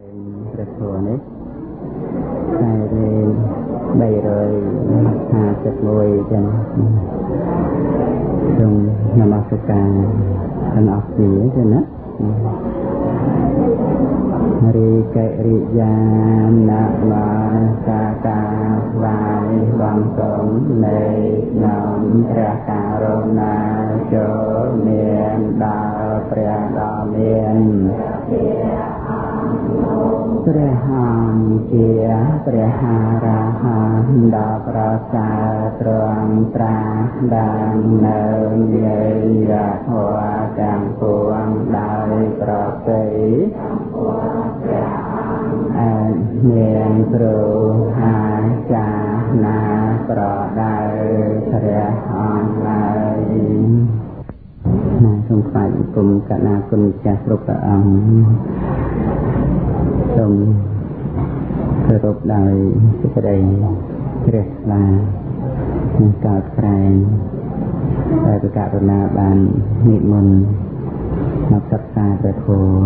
ព្រះធម៌នេះតែ351ចឹងក្នុងនមស្ការទាំងអស់គ្នាចឹងណារីកេរិយានមាសាកាវាយបងសូមនៃនាំព្រះករុណាចូលមានដល់ព្រះដ៏មានព្រះអង្គជាព្រះហារហន្តដ៏ប្រសើរទ្រង់ត្រាស់បាននៅនៃយធម៌ទាំងពួងដោយប្រពៃអាចមានគ្រូអាចារ្យណាប្រដៅព្រះអង្គឡើយសូមថ្វាយបង្គំកណាគុណចាស់គ្រប់ព្រះអង្គសូមគោរពដោយសេចក្តីជ្រះថ្លានិងកោតក្រែងដែលព្រះករុណាបាននិមន្តមកសិក្សាព្រះធម៌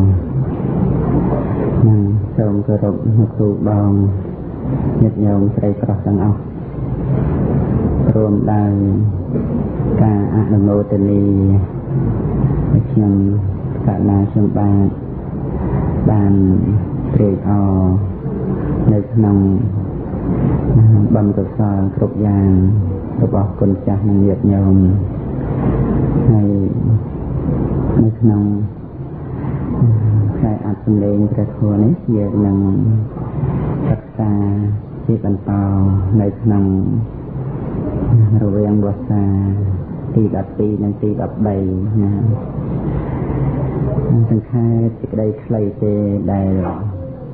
និងសូមគោរពលោកគ្រូបងញាតិញោមស្រីប្រុសទាំងអស់រួមដោយការអនុមោទនាខ្ញុំកណាខ្ញុំបានត្រេកអរនៅក្នុងបុណ្យកុសលគ្រប់យ៉ាងរបស់គុណចាស់និងញាតិញោមហើយនៅក្នុងខ្សែអត្ថសម្លេងព្រះធម៌នេះយើងនឹងសិក្សាជាបន្តនៅក្នុងរវាងវស្សាទី12និងទី13ណាសង្ខេបសេចក្តីខ្លីទេដែល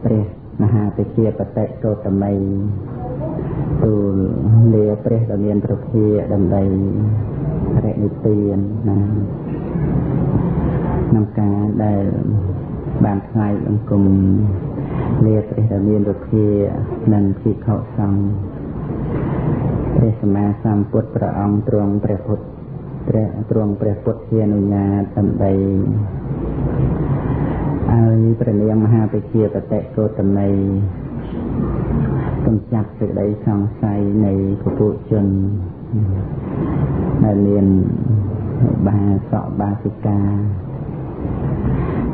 ព្រះមហាបជាបតិកោតមីទូលលាព្រះដ៏មានព្រះភិក្ខដើម្បីរិនិព្វានណាក្នុងការដែលបានថ្វាយបង្គំលាព្រះដ៏មានព្រះភិក្ខនិងភិក្ខុសង្ឃព្រះសម្មាសម្ពុទ្ធព្រះអង្គទ្រង់ព្រះពុទ្ធជាអនុញ្ញាតដើម្បីឲ្យព្រះនាងមហាបជាបតិកោតមីកំចាត់សេចក្តីសង្ស័យនៃពពួកជនដែលមានបាសកបាសិកា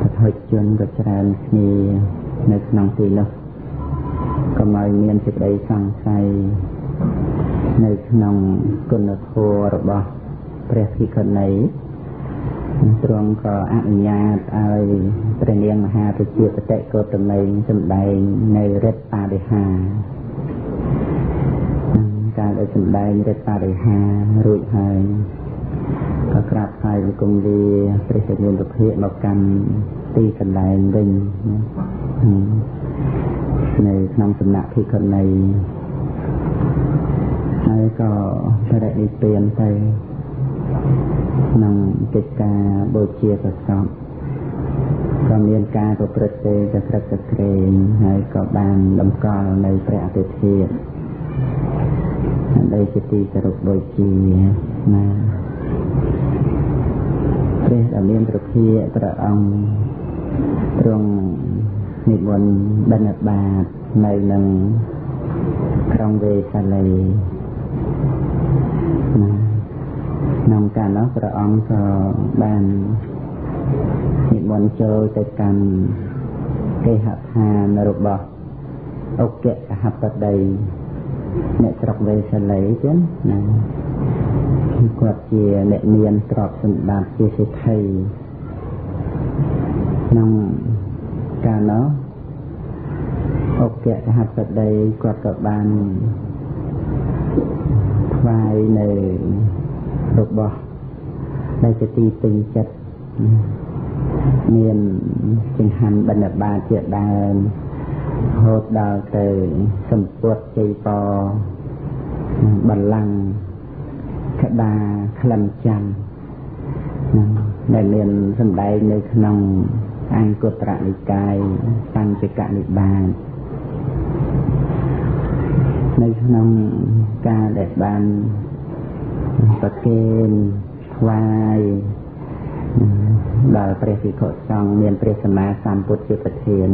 ពធជនក៏ច្រើនគ្នានៅក្នុងទីនោះកុំឲ្យមានសេចក្តីសង្ស័យនៅក្នុងគុណធម៌របស់ព្រះភិក្ខុនីទ្រង់ក៏អនុញ្ញាតឲ្យព្រះនាងមហាបជាបតិកោតមីសម្ដែងនៅរិទ្ធបរិហាការដែលសម្ដែងរិទ្ធបរិហារួចហើយក៏ក្រាបថ្វាយបង្គំលាព្រះសញ្ញាភិក្ខមកកាន់ទីកន្លែងវិញនៅក្នុងសំណាក់ភិក្ខុនីហើយក៏បរិនិព្វានទៅក្នុងកិច្ចការបូជាប្រសពក៏មានការប្រព្រឹត្តទៅក្រឹកក្រែងហើយក៏បានតម្កល់នៅព្រះអតិថិដើម្បីជាទីគោរពបូជាណាព្រះដែលមានព្រះភិក្ខព្រះអង្គទ្រង់និមន្តបិណ្ឌបាតនៅនឹងក្រុងវេសាលីណាក្នុងការនោះព្រះអង្គក៏បាននិមន្តចូលទៅកាន់គេហដ្ឋានរបស់អុគកហបតីអ្នកស្រុកវេសាលីចឹងណាគាត់ជាអ្នកមានទ្រព្យសម្បត្តិជាសេដ្ឋីក្នុងការនោះអុគកហបតីគាត់ក៏បានថ្វាយនៅរបស់ដែលជាទីពេញចិត្តមានចង្ហាន់បិណ្ឌបាតជាដើមរហូតដល់ទៅសម្ពុតជ័យពរបល្ល័ង្កក្តាក្លិនច័ន្ទដែលមានសម្ដែងនៅក្នុងអង្គុត្រនិកាយបញ្ចកនិបាតនៅក្នុងការដែលបានប្រគេនថ្វាយដល់ព្រះភិក្ខុសង្ឃមានព្រះសម្មាសម្ពុទ្ធជាប្រធាន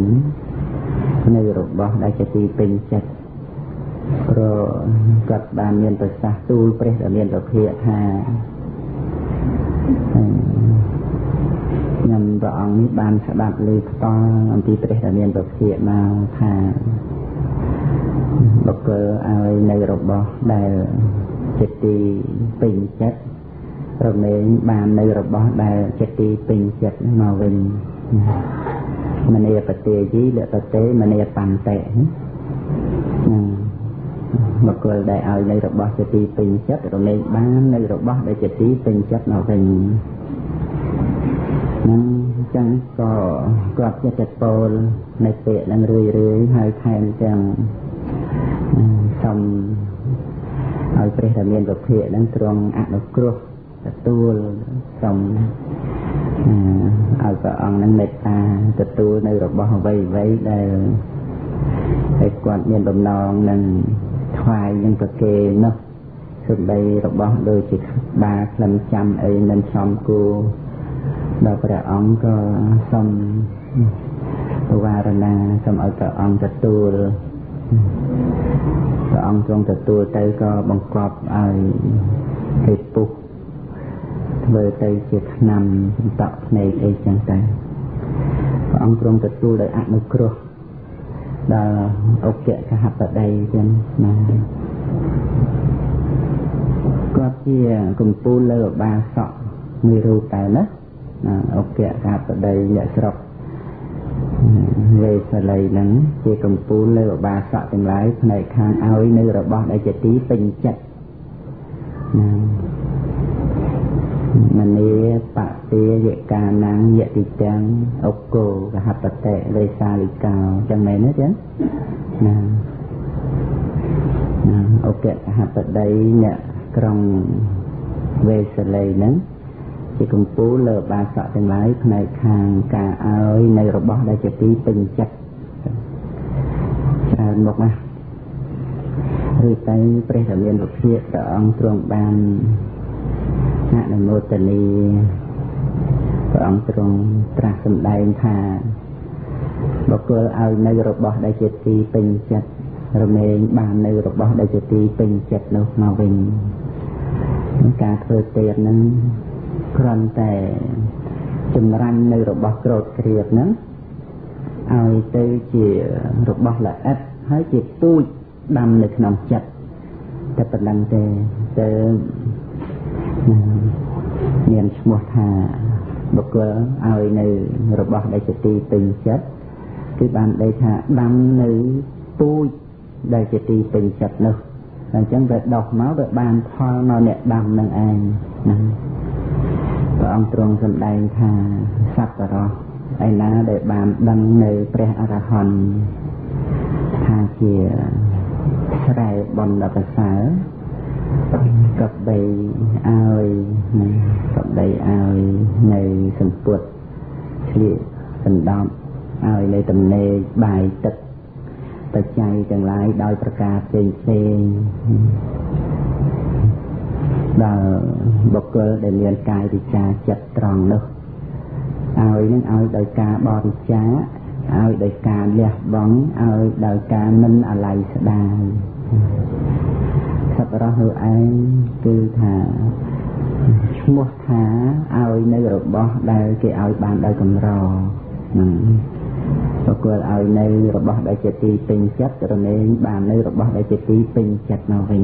របស់ដែលជាទីពេញចិត្តព្រោះគាត់បានមានប្រសាសន៍ទូលព្រះដែលមានប្រភាកថាខ្ញុំព្រះអង្គនេះបានស្ដាប់ឮផ្ទាល់អំពីព្រះដែលមានប្រភាកមកថាបុគ្គលឲ្យនៅរបស់ដែលជាទីពេញចិត្តរមែងបាននៅរបស់ដែលជាទីពេញចិត្តមកវិញមនីបតិយីលបតេមនីបន្តិបុគ្គលដែលឲ្យនៅរបស់ជាទីពេញចិត្តរមែងបាននៅរបស់ដែលជាទីពេញចិត្តមកវិញហ្នឹងចឹងក៏គាត់ចិត្តពោលនៅពាក្យនឹងរឿយហើយថែមទាំងសូមឲ្យព្រះដែលមានប្រភាកនឹងទ្រង់អនុគ្រោះទទួលសូមឲ្យព្រះអង្គនឹងមេត្តាទទួលនៅរបស់អ្វីដែលគាត់មានបំណងនឹងថ្វាយនឹងប្រគេនោះសំដីរបស់ដូចជាបាក្លិនចាំអីនឹងចំគូដល់ព្រះអង្គក៏សូមវារណាសូមឲ្យព្រះអង្គទទួលព្រះអង្គទ្រង់ទទួលទៅក៏បង្កប់ឲ្យគេពុះធ្វើទៅជាឆ្នាំសន្តកភ្នែកអីចឹងទៅព្រះអង្គទ្រង់ទទួលដោយអនុគ្រោះដល់អុគកហបតីចឹងណាគាត់ជាកំពូលលើឧបាសកមួយរូបតែណាអុគកហបតីអ្នកស្រុកវេសលីហ្នឹងជាកំពូលលើឧបាសកទាំងឡាយផ្នែកខាងឲ្យនៅរបស់ដែលជាទីពេញចិត្តមនីបតិយកានាងយតិទាំងអុគោកហបតិលេសាលិកោចឹងមែនទេចឹងណាអុគកហបតីអ្នកក្រុងវេសលីហ្នឹងជាកំពូលលើបាសកទាំងឡាយផ្នែកខាងការឲ្យនៅរបស់ដែលជាទីពេញចិត្តច្រើនមកណាឬតែព្រះដែលមានវិភាកព្រះអង្គទ្រង់បានអនុមោទនីព្រះអង្គទ្រង់ត្រាស់សម្ដែងថាបុគ្គលឲ្យនៅរបស់ដែលជាទីពេញចិត្តរមែងបាននៅរបស់ដែលជាទីពេញចិត្តនោះមកវិញការធ្វើទេពហ្នឹងគ្រាន់តែចម្រាញ់នៅរបស់ក្រោតក្រៀបហ្នឹងឲ្យទៅជារបស់ល្អិតហើយជាទូចដាំនៅក្នុងចិត្តតែប៉ុណ្្នឹងទេទៅមានឈ្មោះថាបុគ្គលឲ្យនៅរបស់ដែលជាទីពេញចិត្តគឺបានន័យថាដាំនៅទូចដែលជាទីពេញចិត្តនោះអញ្ចឹងវាដោះមកវាបានផលមកអ្នកដាំនឹងឯងណាព្រះអង្គទ្រង់សម្ដែងថាសត្វរស់ឯណាដែលបានដឹងនៅព្រះអរហន្តថាជាស្រែបនដ៏ប្រសើរកបីឲ្យកបីឲ្យនៅសម្ពុតឆ្លៀកសណ្ដោបឲ្យនៅទំនេរបាយទឹកបច្ច័យទាំងឡាយដោយប្រការផ្សេងដល់បុគ្គលដែលមានកាយវិការចិត្តត្រង់នោះឲ្យនឹងឲ្យដោយការបរិច្ចាគឲ្យដោយការលះបង់ឲ្យដោយការមិនអាល័យស្ដាយសត្វរស់នោះឯងគឺថាឈ្មោះថាឲ្យនៅរបស់ដែលគេឲ្យបានដោយកម្របុគ្គលឲ្យនៅរបស់ដែលជាទីពេញចិត្តរមែងបាននៅរបស់ដែលជាទីពេញចិត្តមកវិញ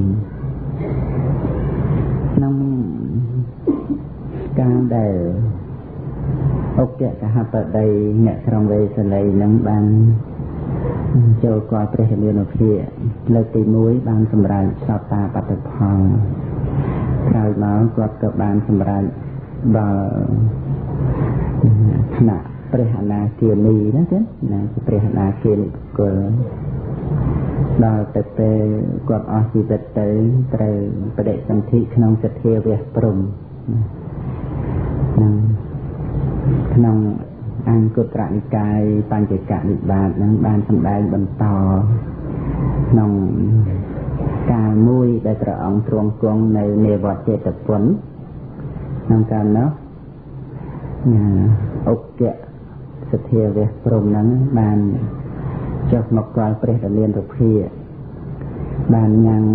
ក្នុងការដែលអុគកហបតីអ្នកក្រុងវេសលីនឹងបានចូលគាល់ព្រះរាមានុភាលើកទី1បានសម្រេចសោតាបត្តផលក្រោយមកគាត់ក៏បានសម្រេចដល់ថ្នាក់ព្រះអនាគានីណាទេណាជាព្រះអនាគានីបុគ្គលដល់ទៅពេលគាត់អស់ជីវិតទៅត្រូវបដិសន្ធិក្នុងសទ្ធាវៈព្រំក្នុងអង្គុត្រនិកាយបញ្ចកនិបាតនឹងបានសម្ដែងបន្តក្នុងកាលមួយដែលព្រះអង្គទ្រង់គង់នៅនេវត្តចេតពុនក្នុងកាលនោះអុគកសទ្ធាវៈព្រំនឹងបាន ចុះមកគាល់ព្រះរាមារុភាបានញ៉ាំង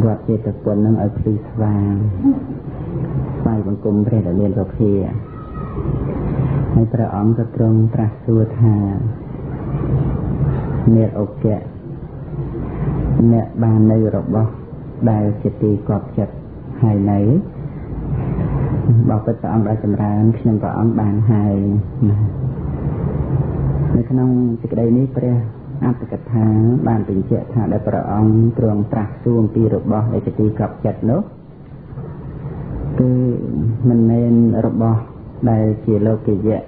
វត្តចេតពុននឹងឲ្យភ្លឺស្វាងថ្វាយបង្គំព្រះរាមារុភាហើយព្រះអង្គក៏ទ្រង់ត្រាស់សួរថាអ្នកអុកៈអ្នកបាននៅរបស់ដែលជាទីគាប់ចិត្តហើយនៅបបិទ្ធព្រះអង្គដ៏ចម្រើនខ្ញុំព្រះអង្គបានហើយនៅក្នុងសេចក្តីនេះព្រះអត្តកថាបានបញ្ជាក់ថាដែលព្រះអង្គទ្រង់ត្រាស់សួរអំពីរបស់ដែលជាទីគាប់ចិត្តនោះគឺមិនមែនរបស់ដែលជាលោកយៈ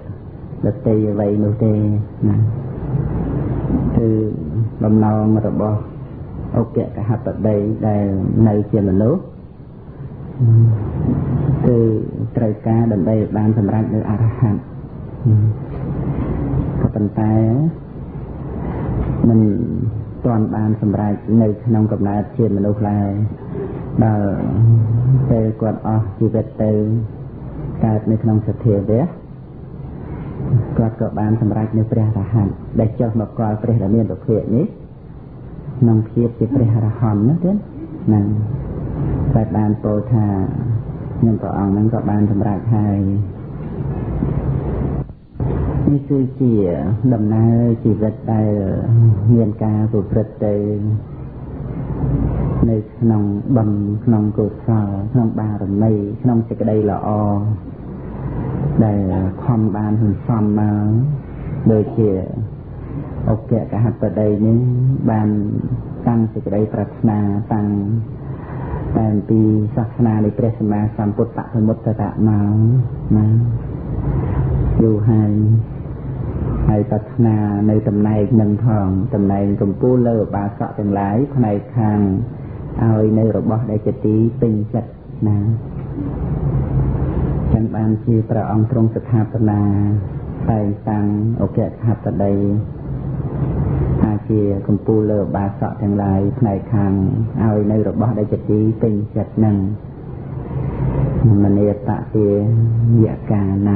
ដតីអ្វីនោះទេណាគឺបំណងរបស់អុកកហបតីដែលនៅជាមនុស្សគឺត្រូវការដើម្បីបានសម្រេចនៅអរហន្តក៏ប៉ុន្តែមិនទាន់បានសម្រេចនៅក្នុងកំណើតជាមនុស្សឡើយដល់ពេលគាត់អស់ជីវិតទៅកើតនៅក្នុងសទ្ធាវៈគាត់ក៏បានសម្រេចនៅព្រះអរហន្តដែលចុះមកគាល់ព្រះរាមារុភានេះក្នុងភាពជាព្រះអរហន្តនោះទៀតហ្នឹងតែបានពោលថាខ្ញុំព្រះអង្គហ្នឹងក៏បានសម្រេចហើយនេះគឺជាដំណើរជីវិតដែលមានការប្រព្រឹត្តទៅនៅក្នុងបំក្នុងកុសលក្នុងបារមីក្នុងសេចក្តីល្អដែលខំបានសន្សំមកដូចជាអុកកហបតីនេះបានតាំងសេចក្តីប្រាថ្នាតាំងតែពីសាសនានៃព្រះសម្មាសម្ពុទ្ធសមុត្តតៈមកណាយូរហើយប្រាថ្នានៅតំណែងនឹងផងតំណែងកម្ពុជាលើបាសកទាំងឡាយផ្នែកខាងឲ្យនៅរបស់ដែលជាទីពេញចិត្តណាចឹងបានជាព្រះអង្គទ្រង់ស្ថាបនាតែងតាំងអុកកហបតីថាជាកម្ពុជាលើបាសកទាំងឡាយផ្នែកខាងឲ្យនៅរបស់ដែលជាទីពេញចិត្តនឹងមនីតតិយកាnăng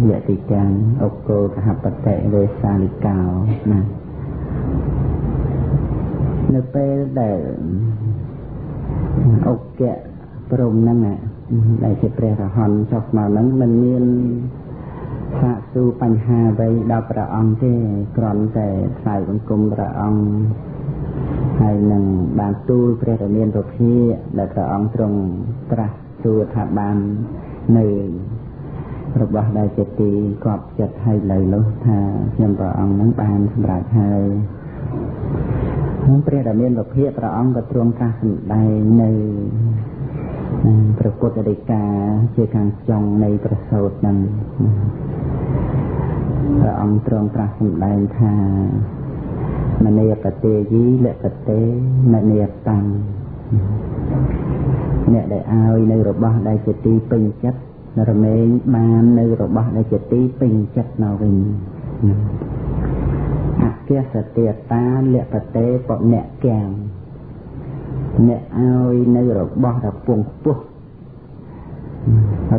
យតិកាំអុកកហបតិវេសានិកោណានៅពេលដែលអុកៈព្រមហ្នឹងដែលជាព្រះរហន្តចុះមកហ្នឹងមិនមានសាកសួរបញ្ហាអ្វីដល់ព្រះអង្គទេគ្រាន់តែថ្វាយបង្គំព្រះអង្គហើយនឹងបានទូលព្រះរាមារុភាដែលព្រះអង្គទ្រង់ត្រាស់សួរថាបាននៅរបស់ដែលជាទីគាប់ចិត្តហើយលើនោះថាខ្ញុំព្រះអង្គនឹងបានសម្រេចហើយព្រះរាមារុភាព្រះអង្គក៏ទ្រង់ត្រាស់សម្ដែងនៅព្រះពុទ្ធដីកាជាខាងចុងនៃប្រសូតនឹងព្រះអង្គទ្រង់ត្រាស់សម្ដែងថាមនីបតេយីលកតេមនីតាំងអ្នកដែលឲ្យនៅរបស់ដែលជាទីពេញចិត្តរមែងបាននៅរបស់ដែលជាទីពេញចិត្តមកវិញអគសតិតាលកតេបអ្នកកាំអ្នកឲ្យនៅរបស់ដែលពងខ្ពស់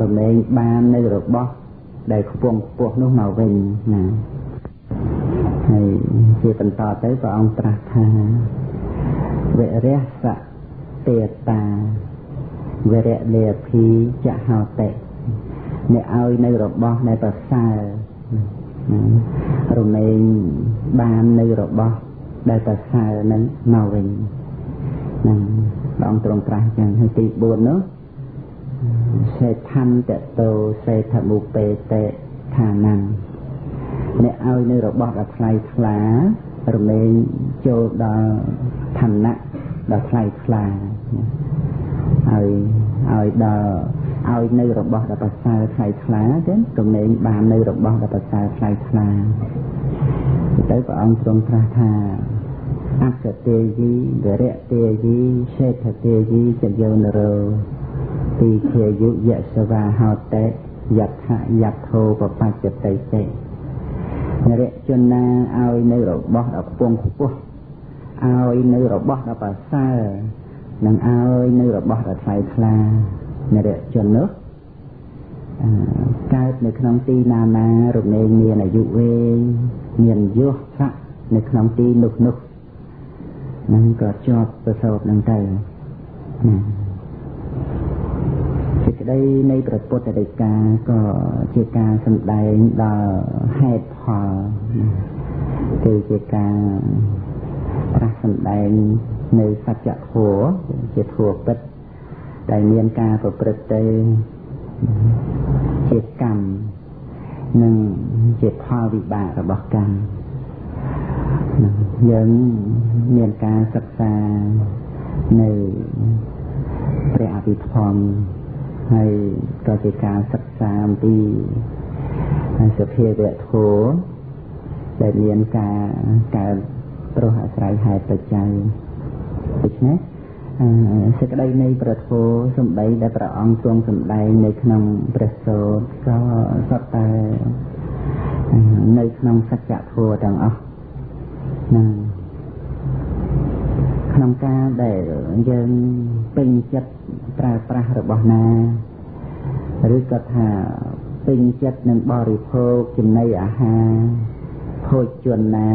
រមែងបាននៅរបស់ដែលខ្ពងខ្ពស់នោះមកវិញណាហើយជាបន្តទៅព្រះអង្គត្រាស់ថាវិរិយសតេតាវិរិយលេភីចហោតិអ្នកឲ្យនៅរបស់ដែលប្រសើររមែងបាននៅរបស់ដែលប្រសើរនឹងមកវិញហ្នឹងព្រះអង្គទ្រង់ត្រាស់ចឹងហើយទី4នោះសេដ្ឋន្តតោសេដ្ឋមុបេតេឋានំអ្នកឲ្យនៅរបស់ដ៏ថ្លៃថ្លារមែងចូលដល់ឋានៈដ៏ថ្លៃថ្លាឲ្យដល់ឲ្យនៅរបស់ដ៏ប្រសើរថ្លៃថ្លាទេរមែងបាននៅរបស់ដ៏ប្រសើរថ្លៃថ្លាទៅព្រះអង្គទ្រង់ត្រាស់ថាអក្សតេយីវិរតេយីសេដ្ឋតេយីចយោនរោទីជាយុយសវាហោតេយថាយថោបបច្ចតិតេនរជនណាឲ្យនៅរបស់ដ៏ខ្ពង់ខ្ពស់ឲ្យនៅរបស់ដ៏ប្រសើរនិងឲ្យនៅរបស់ដ៏ថ្លៃថ្លានរជននោះកើតនៅក្នុងទីណារមែងមានអាយុវែងមានយសស័ក្តិ ในขนมตีนุกนั่นก็ชอบประสบนั่งใจจิตได้ในประพุทธกาก็จิตการสำแดงดาให้พอคือจิตการประสำแดงในสัจจะโหจิตโหปิดได้เมียนการประพฤติจิตกรรมหนึ่งจิตพอวิบากระบอกกรรมยังเมียนการศึกษาในพระอภิธรรมให้ก็จิตการศึกษาที่สภาวะโถได้เมียนการตรวจอาศัยหายปัจจัยถูกไหมសេចក្តីនៃប្រធោសម្ដីដែលព្រះអង្គទ្រង់សម្ដែងនៅក្នុងព្រះសូត្រក៏សុទ្ធតែនៅក្នុងសច្ចធម៌ទាំងអស់ក្នុងការដែលយើងពេញចិត្តប្រើប្រាស់របស់ណាឬក៏ថាពេញចិត្តនឹងបរិភោគចំណីអាហារភោជនណា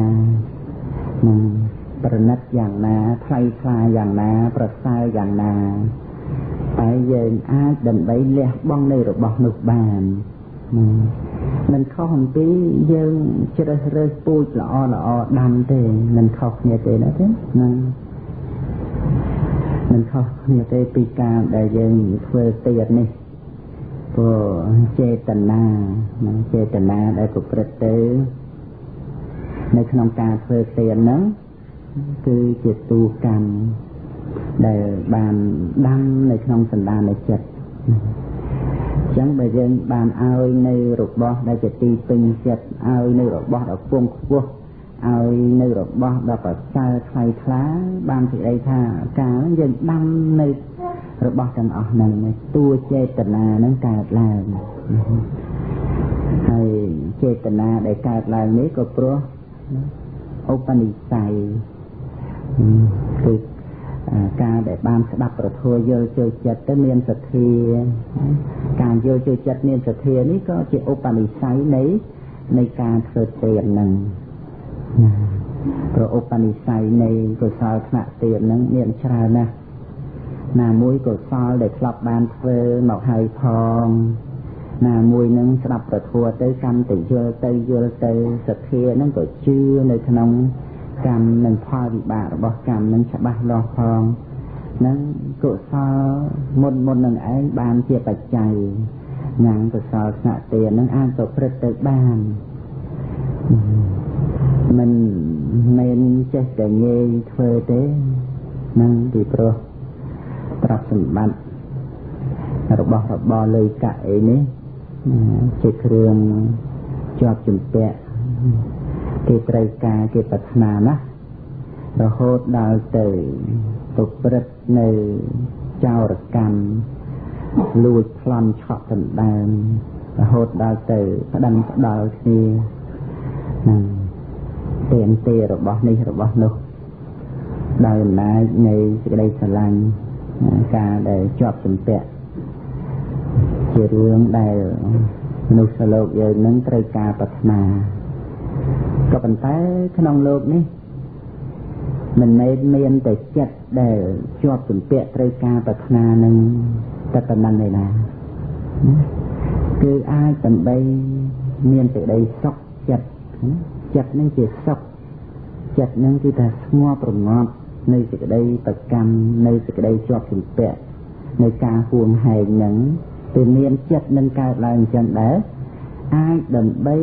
នឹងប្រណិតយ៉ាងណាថ្លៃថ្លាយ៉ាងណាប្រសើរយ៉ាងណាតែយើងអាចដើម្បីលះបង់នៃរបស់នោះបានមិនខុសអំពីយើងជ្រើសរើសពូជល្អដាំទេមិនខុសគ្នាទេណាទេមិនខុសគ្នាទេពីការដែលយើងធ្វើទៀតនេះព្រោះចេតនាដែលប្រព្រឹត្តទៅនៅក្នុងការធ្វើទៀតហ្នឹងគឺជាទូកម្មដែលបានដាំនៅក្នុងសន្តាននៃចិត្តអញ្ចឹងបើយើងបានឲ្យនៅរបស់ដែលជាទីពេញចិត្តឲ្យនៅរបស់ដ៏ខ្ពង់ខ្ពស់ឲ្យនៅរបស់ដ៏ប្រសើរថ្លៃថ្លាបានសេចក្តីថាកាលយើងដាំនៅរបស់ទាំងអស់ហ្នឹងតួចេតនាហ្នឹងកើតឡើងហើយចេតនាដែលកើតឡើងនេះក៏ព្រោះឧបនិស្ស័យគឺការដែលបានស្ដាប់ប្រធัวយល់ចូលចិត្តទៅមានសទ្ធាការយល់ចូលចិត្តមានសទ្ធានេះក៏ជាឧបនិស្ស័យនៃការធ្វើទានហ្នឹងព្រោះឧបនិស្ស័យនៃកុសលថ្នាក់ទានហ្នឹងមានច្រើនណាស់ណាមួយកុសលដែលធ្លាប់បានធ្វើមកហើយផងណាមួយនឹងស្ដាប់ប្រធัวទៅកាន់តែយល់ទៅសទ្ធាហ្នឹងក៏ជឿនៅក្នុងកម្មនិងផលវិបាករបស់កម្មនឹងច្បាស់លាស់ផងនឹងកុសលមុននឹងឯងបានជាបច្ច័យញ៉ាំកុសលស្នាក់ទាននឹងអាចប្រព្រឹត្តទៅបានមិនមែនចេះតែងាយធ្វើទេនឹងពីព្រោះទ្រព្យសម្បត្តិរបស់របរលុយកៈអីនេះជាគ្រឿងជាប់ជំពាក់គេត្រូវការគេប្រាថ្នាណារហូតដល់ទៅប្រព្រឹត្តនៅចោរកម្មលួចប្លន់ឆក់ដណ្ដើមរហូតដល់ទៅផ្ដិនផ្ដល់គ្នានឹងទានរបស់នេះរបស់នោះដោយអំណាចនៃសេចក្តីស្រឡាញ់ការដែលជាប់ជំពាក់ជារឿងដែលមនុស្សលោកយើងនឹងត្រូវការប្រាថ្នាក៏ប៉ុន្តែក្នុងโลกនេះមិនមែនមានតែចិត្តដែលជាប់ជំពាក់ត្រូវការប្រាថ្នានឹងតែប៉ុណ្ណឹងទេណាគឺអាចដើម្បីមានសេចក្តីសុខចិត្តនឹងជាសុខចិត្តនឹងគឺថាស្ងប់រងាប់នៅសេចក្តីប្រកម្មនៅសេចក្តីជាប់ជំពាក់នៅការហួងហែងនឹងគឺមានចិត្តនឹងកើតឡើងអញ្ចឹងដែរអាចដើម្បី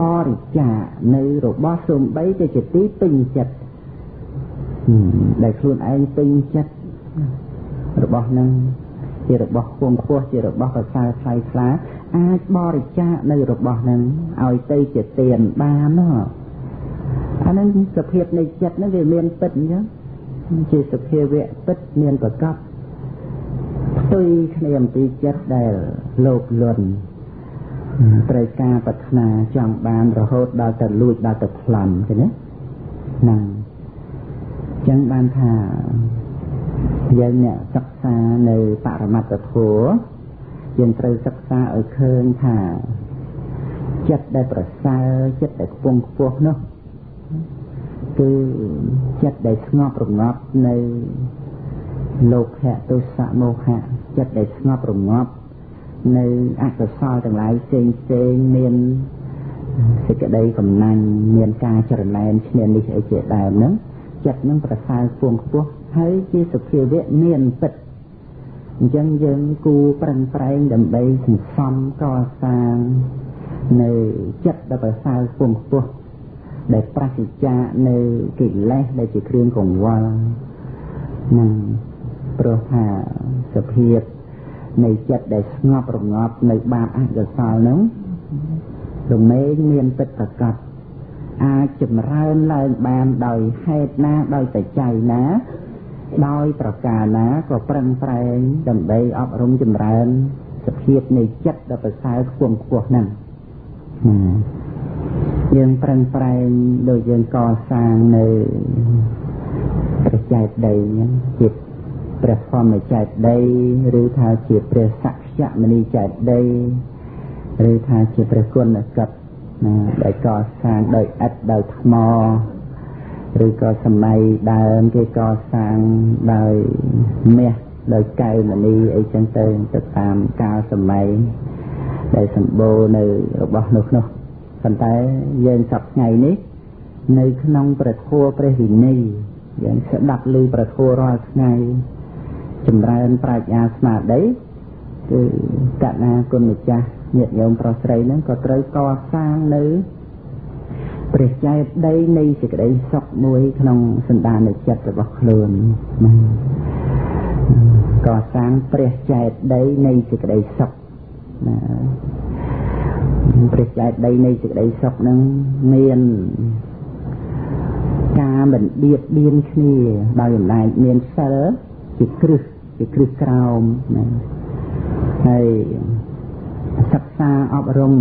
បរិច្ចាគនៅរបស់សូម្បីតែជាទីពេញចិត្តដែលខ្លួនឯងពេញចិត្តរបស់នឹងជារបស់ខ្ពង់ខ្ពស់ជារបស់ប្រសើរថ្លៃថ្លាអាចបរិច្ចាគនៅរបស់នឹងឲ្យទៅជាទានបានណាអានឹងសភាពនៃចិត្តនឹងវាមានពិតអញ្ចឹងជាសភាវៈពិតមានប្រកបផ្ទុយគ្នាអំពីចិត្តដែលលោភលន់ត្រូវការប្រាថ្នាចង់បានរហូតដល់ទៅលួចដល់ទៅប្លន់ឃើញទេហ្នឹងអញ្ចឹងបានថាយើងអ្នកសិក្សានៅបរមត្ថធម៌យើងត្រូវសិក្សាឲ្យឃើញថាចិត្តដែលប្រសើរចិត្តដែលខ្ពង់ខ្ពស់នោះ គឺចិត្តដែលស្ងប់រងាប់នៅលោកៈទុសៈមោហៈចិត្តដែលស្ងប់រងាប់នៅអកុសលទាំងឡាយផ្សេងមានសេចក្តីកំណាញ់មានការចរណែនឈ្នានេះអីជាដើមហ្នឹងចិត្តនឹងប្រសើរខ្ពង់ខ្ពស់ហើយជាសភាវៈមានពិតអញ្ចឹងយើងគួរប្រឹងប្រែងដើម្បីសន្សំកសាងនៅចិត្តដែលប្រសើរខ្ពង់ខ្ពស់ដែលប្រសិទ្ធចានៅកិលេសដែលជាគ្រឿងកង្វល់នឹងព្រោះថាសភាពនៃចិត្តដែលស្ងប់រងាប់នៅបាបអកុសលនោះរមែងមានពិតប្រកបអាចចម្រើនឡើងបានដោយហេតុណាដោយបច្ច័យណាដោយប្រការណាក៏ប្រឹងប្រែងដើម្បីអប់រំចម្រើនសភាពនៃចិត្តដ៏ប្រសើរខ្ពង់ខ្ពស់ហ្នឹងយើងប្រឹងប្រែងដោយយើងកសាងនៅព្រះចេតិយហ្នឹងជាព្រះធម្មចេតិយឬថាជាព្រះសក្យមនីចេតិយឬថាជាព្រះគុណកិត្តិដែលកសាងដោយឥដ្ឋដោយថ្មឬក៏សម័យដើមគេកសាងដោយមាសដោយកែវមณีអីចឹងទៅតាមកាលសម័យដែលសម្បូរនៅរបស់នោះប៉ុន្តែយើងសប្តាហ៍ថ្ងៃនេះនៅក្នុងព្រះធម៌ព្រះវិន័យយើងស្ដាប់ឮព្រះធម៌រាល់ថ្ងៃចម្រើនប្រាជ្ញាស្មារតីគឺកណាគុណម្ចាស់ញាតិញោមប្រុសស្រីហ្នឹងក៏ត្រូវកសាងនៅព្រះចេតិយនៃសេចក្តីសុខមួយក្នុងសន្តានចិត្តរបស់ខ្លួនកសាងព្រះចេតិយនៃសេចក្តីសុខណាព្រះចេតិយនៃសេចក្តីសុខហ្នឹងមានការមិនបៀតបៀនគ្នាដោយអំណាចមានសិលជាគ្រឹះក្រោមណាហើយសិក្សាអប់រំ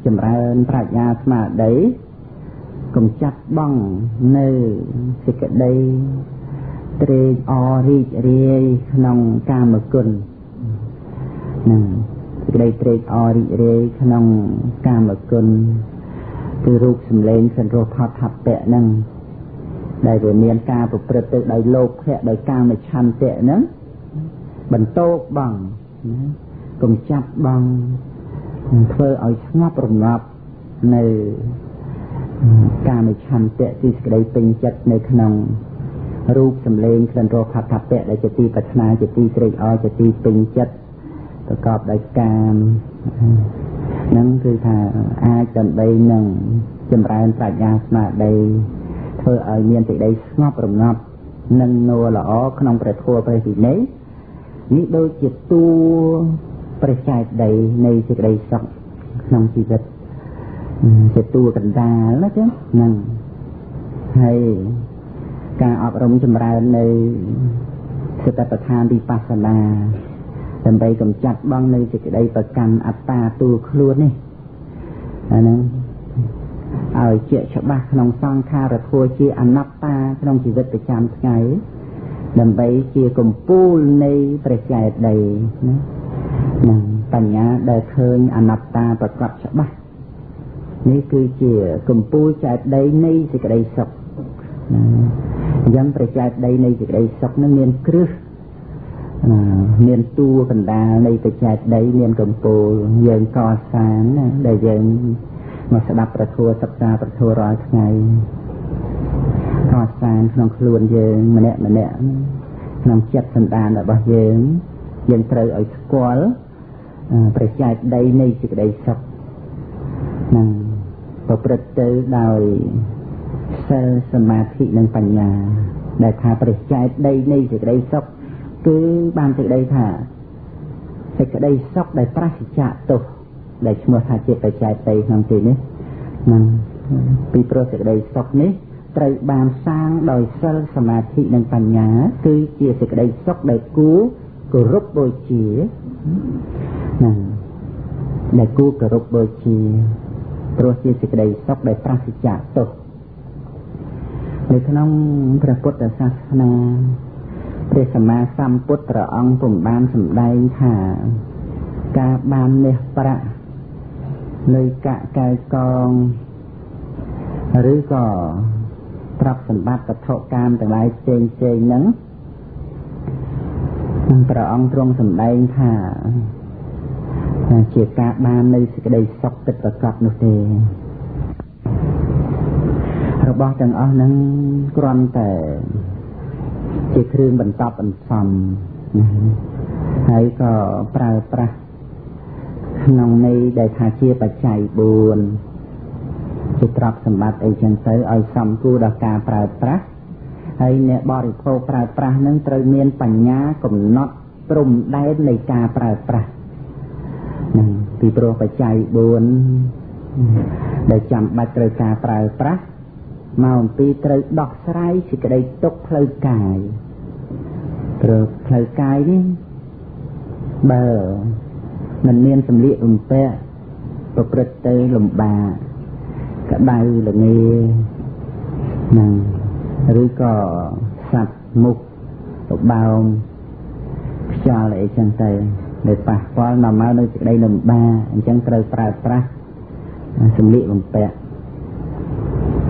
ចម្រើនប្រាជ្ញាស្មារតីកុំចាត់បង់នៅសេចក្តីត្រេកអររីករាយក្នុងកាមគុណនឹងសេចក្តីត្រេកអររីករាយក្នុងកាមគុណគឺរូបសម្លេងសន្រោះផតថពៈហ្នឹងដែលវាមានការប្រព្រឹត្តទៅដោយលោភៈដោយកាមឆន្ទៈហ្នឹងបន្ទោបង់កុំចាប់បង់ធ្វើឲ្យស្ងប់រងាប់នៅកាមឆន្ទៈទីសេចក្តីពេញចិត្តនៅក្នុងរូបសម្លេងក្លិនរសផតថពៈដែលជាទីប្រាថ្នាជាទីត្រេកអរជាទីពេញចិត្តប្រកបដោយកាមហ្នឹងគឺថាអាចដើម្បីនឹងចម្រើនប្រាជ្ញាស្មារតីធ្វើឲ្យមានសេចក្តីស្ងប់រងាប់និងនូរល្អក្នុងព្រះធម៌ព្រះវិន័យនេះដូចជាតួព្រះចេតិយនៃសេចក្តីសុខក្នុងជីវិតជាតួកណ្ដាលណាចឹងហ្នឹងហើយការអប់រំចម្រើននៅសតិប្បដ្ឋានវិបស្សនាដើម្បីកម្ចាត់បង់នៅសេចក្តីប្រកាន់អត្តាតួខ្លួននេះអាហ្នឹងឲ្យជាច្បាស់ក្នុងសង្ខារធម៌ជាអនត្តាក្នុងជីវិតប្រចាំថ្ងៃដើម្បីជាកម្ពូលនៃព្រះចេតិយណានឹងបញ្ញាដែលឃើញអនត្តាប្រកបច្បាស់នេះគឺជាកម្ពូលចេតិយនៃសេចក្តីសុខអញ្ចឹងព្រះចេតិយនៃសេចក្តីសុខនឹងមានគ្រឹះមានតួកណ្ដាលនៃព្រះចេតិយមានកម្ពូលយើងកសាងណាដែលយើងមកស្ដាប់ព្រះធម៌សិក្សាព្រះធម៌រាល់ថ្ងៃកសាងក្នុងខ្លួនយើងម្នាក់ក្នុងចិត្តសន្តានរបស់យើងត្រូវឲ្យស្គាល់ព្រះចេតិយនៃសេចក្តីសុខនឹងប្រព្រឹត្តទៅដោយសិលសមាធិនិងបញ្ញាដែលថាព្រះចេតិយនៃសេចក្តីសុខគឺបានសេចក្តីថាសេចក្តីសុខដែលប្រសិទ្ធទោសដែលឈ្មោះថាជាព្រះចេតិយក្នុងទីនេះនឹងពីព្រោះសេចក្តីសុខនេះត្រូវបានសាងដោយសិលសមាធិនិងបញ្ញាគឺជាសេចក្តីសុខដែលគួរគោរពបូជាណាដែលគួរគោរពបូជាព្រោះជាសេចក្តីសុខដែលប្រសិទ្ធទោសនៅក្នុងព្រះពុទ្ធសាសនាព្រះសម្មាសម្ពុទ្ធព្រះអង្គពុំបានសម្ដែងថាការបានមាសប្រាក់លុយកាក់កែវកងឬក៏ ទ្រព្យសម្បត្តិវត្ថុកាមទាំងឡាយផ្សេងហ្នឹងព្រះអង្គទ្រង់សម្ដែងថាជាការបាននៃសេចក្តីសុខពិតប្រាកដនោះទេរបស់ទាំងអស់ហ្នឹងគ្រាន់តែជាគ្រឿងបន្តបន្សំហើយក៏ប្រើប្រាស់ក្នុងន័យដែលថាជាបច្ច័យ4ជាទ្រព្យសម្បត្តិអីចឹងទៅឲ្យសមគួរដល់ការប្រើប្រាស់ហើយអ្នកបរិភោគប្រើប្រាស់នឹងត្រូវមានបញ្ញាកំណត់ព្រំដែននៃការប្រើប្រាស់នឹងពីព្រោះបច្ច័យ4ដែលចាំបាច់ត្រូវការប្រើប្រាស់មកអំពីត្រូវដោះស្រាយសេចក្តីទុក្ខផ្លូវកាយព្រោះផ្លូវកាយនេះបើមិនមានសម្លៀកបំពាក់ប្រព្រឹត្តទៅលំបាកក្តៅល្ងានឹងឬក៏សត្វមុខបបោមខ្យល់អីចឹងទៅដែលប៉ះពាល់នាំមកនៅសេចក្តីលំបាកអញ្ចឹងត្រូវប្រើប្រាស់សម្លៀកបំពាក់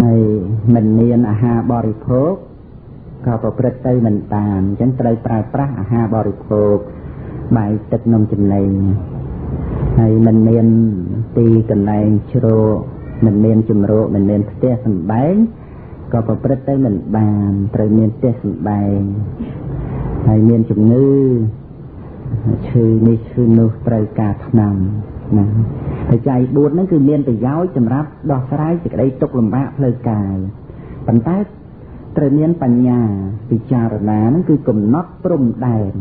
ហើយមិនមានអាហារបរិភោគក៏ប្រព្រឹត្តទៅមិនបានអញ្ចឹងត្រូវប្រើប្រាស់អាហារបរិភោគបាយទឹកនំចំណីហើយមិនមានទីកន្លែងជ្រកមិនមានជំរកមិនមានផ្ទះសម្បែងក៏ប្រព្រឹត្តទៅមិនបានត្រូវមានផ្ទះសម្បែងហើយមានជំងឺឈឺនេះឈឺនោះត្រូវការថ្នាំណាបច្ច័យ4ហ្នឹងគឺមានប្រយោជន៍សម្រាប់ដោះស្រាយសេចក្តីទុក្ខលំបាកផ្លូវកាយប៉ុន្តែត្រូវមានបញ្ញាពិចារណាហ្នឹងគឺកំណត់ព្រំដែន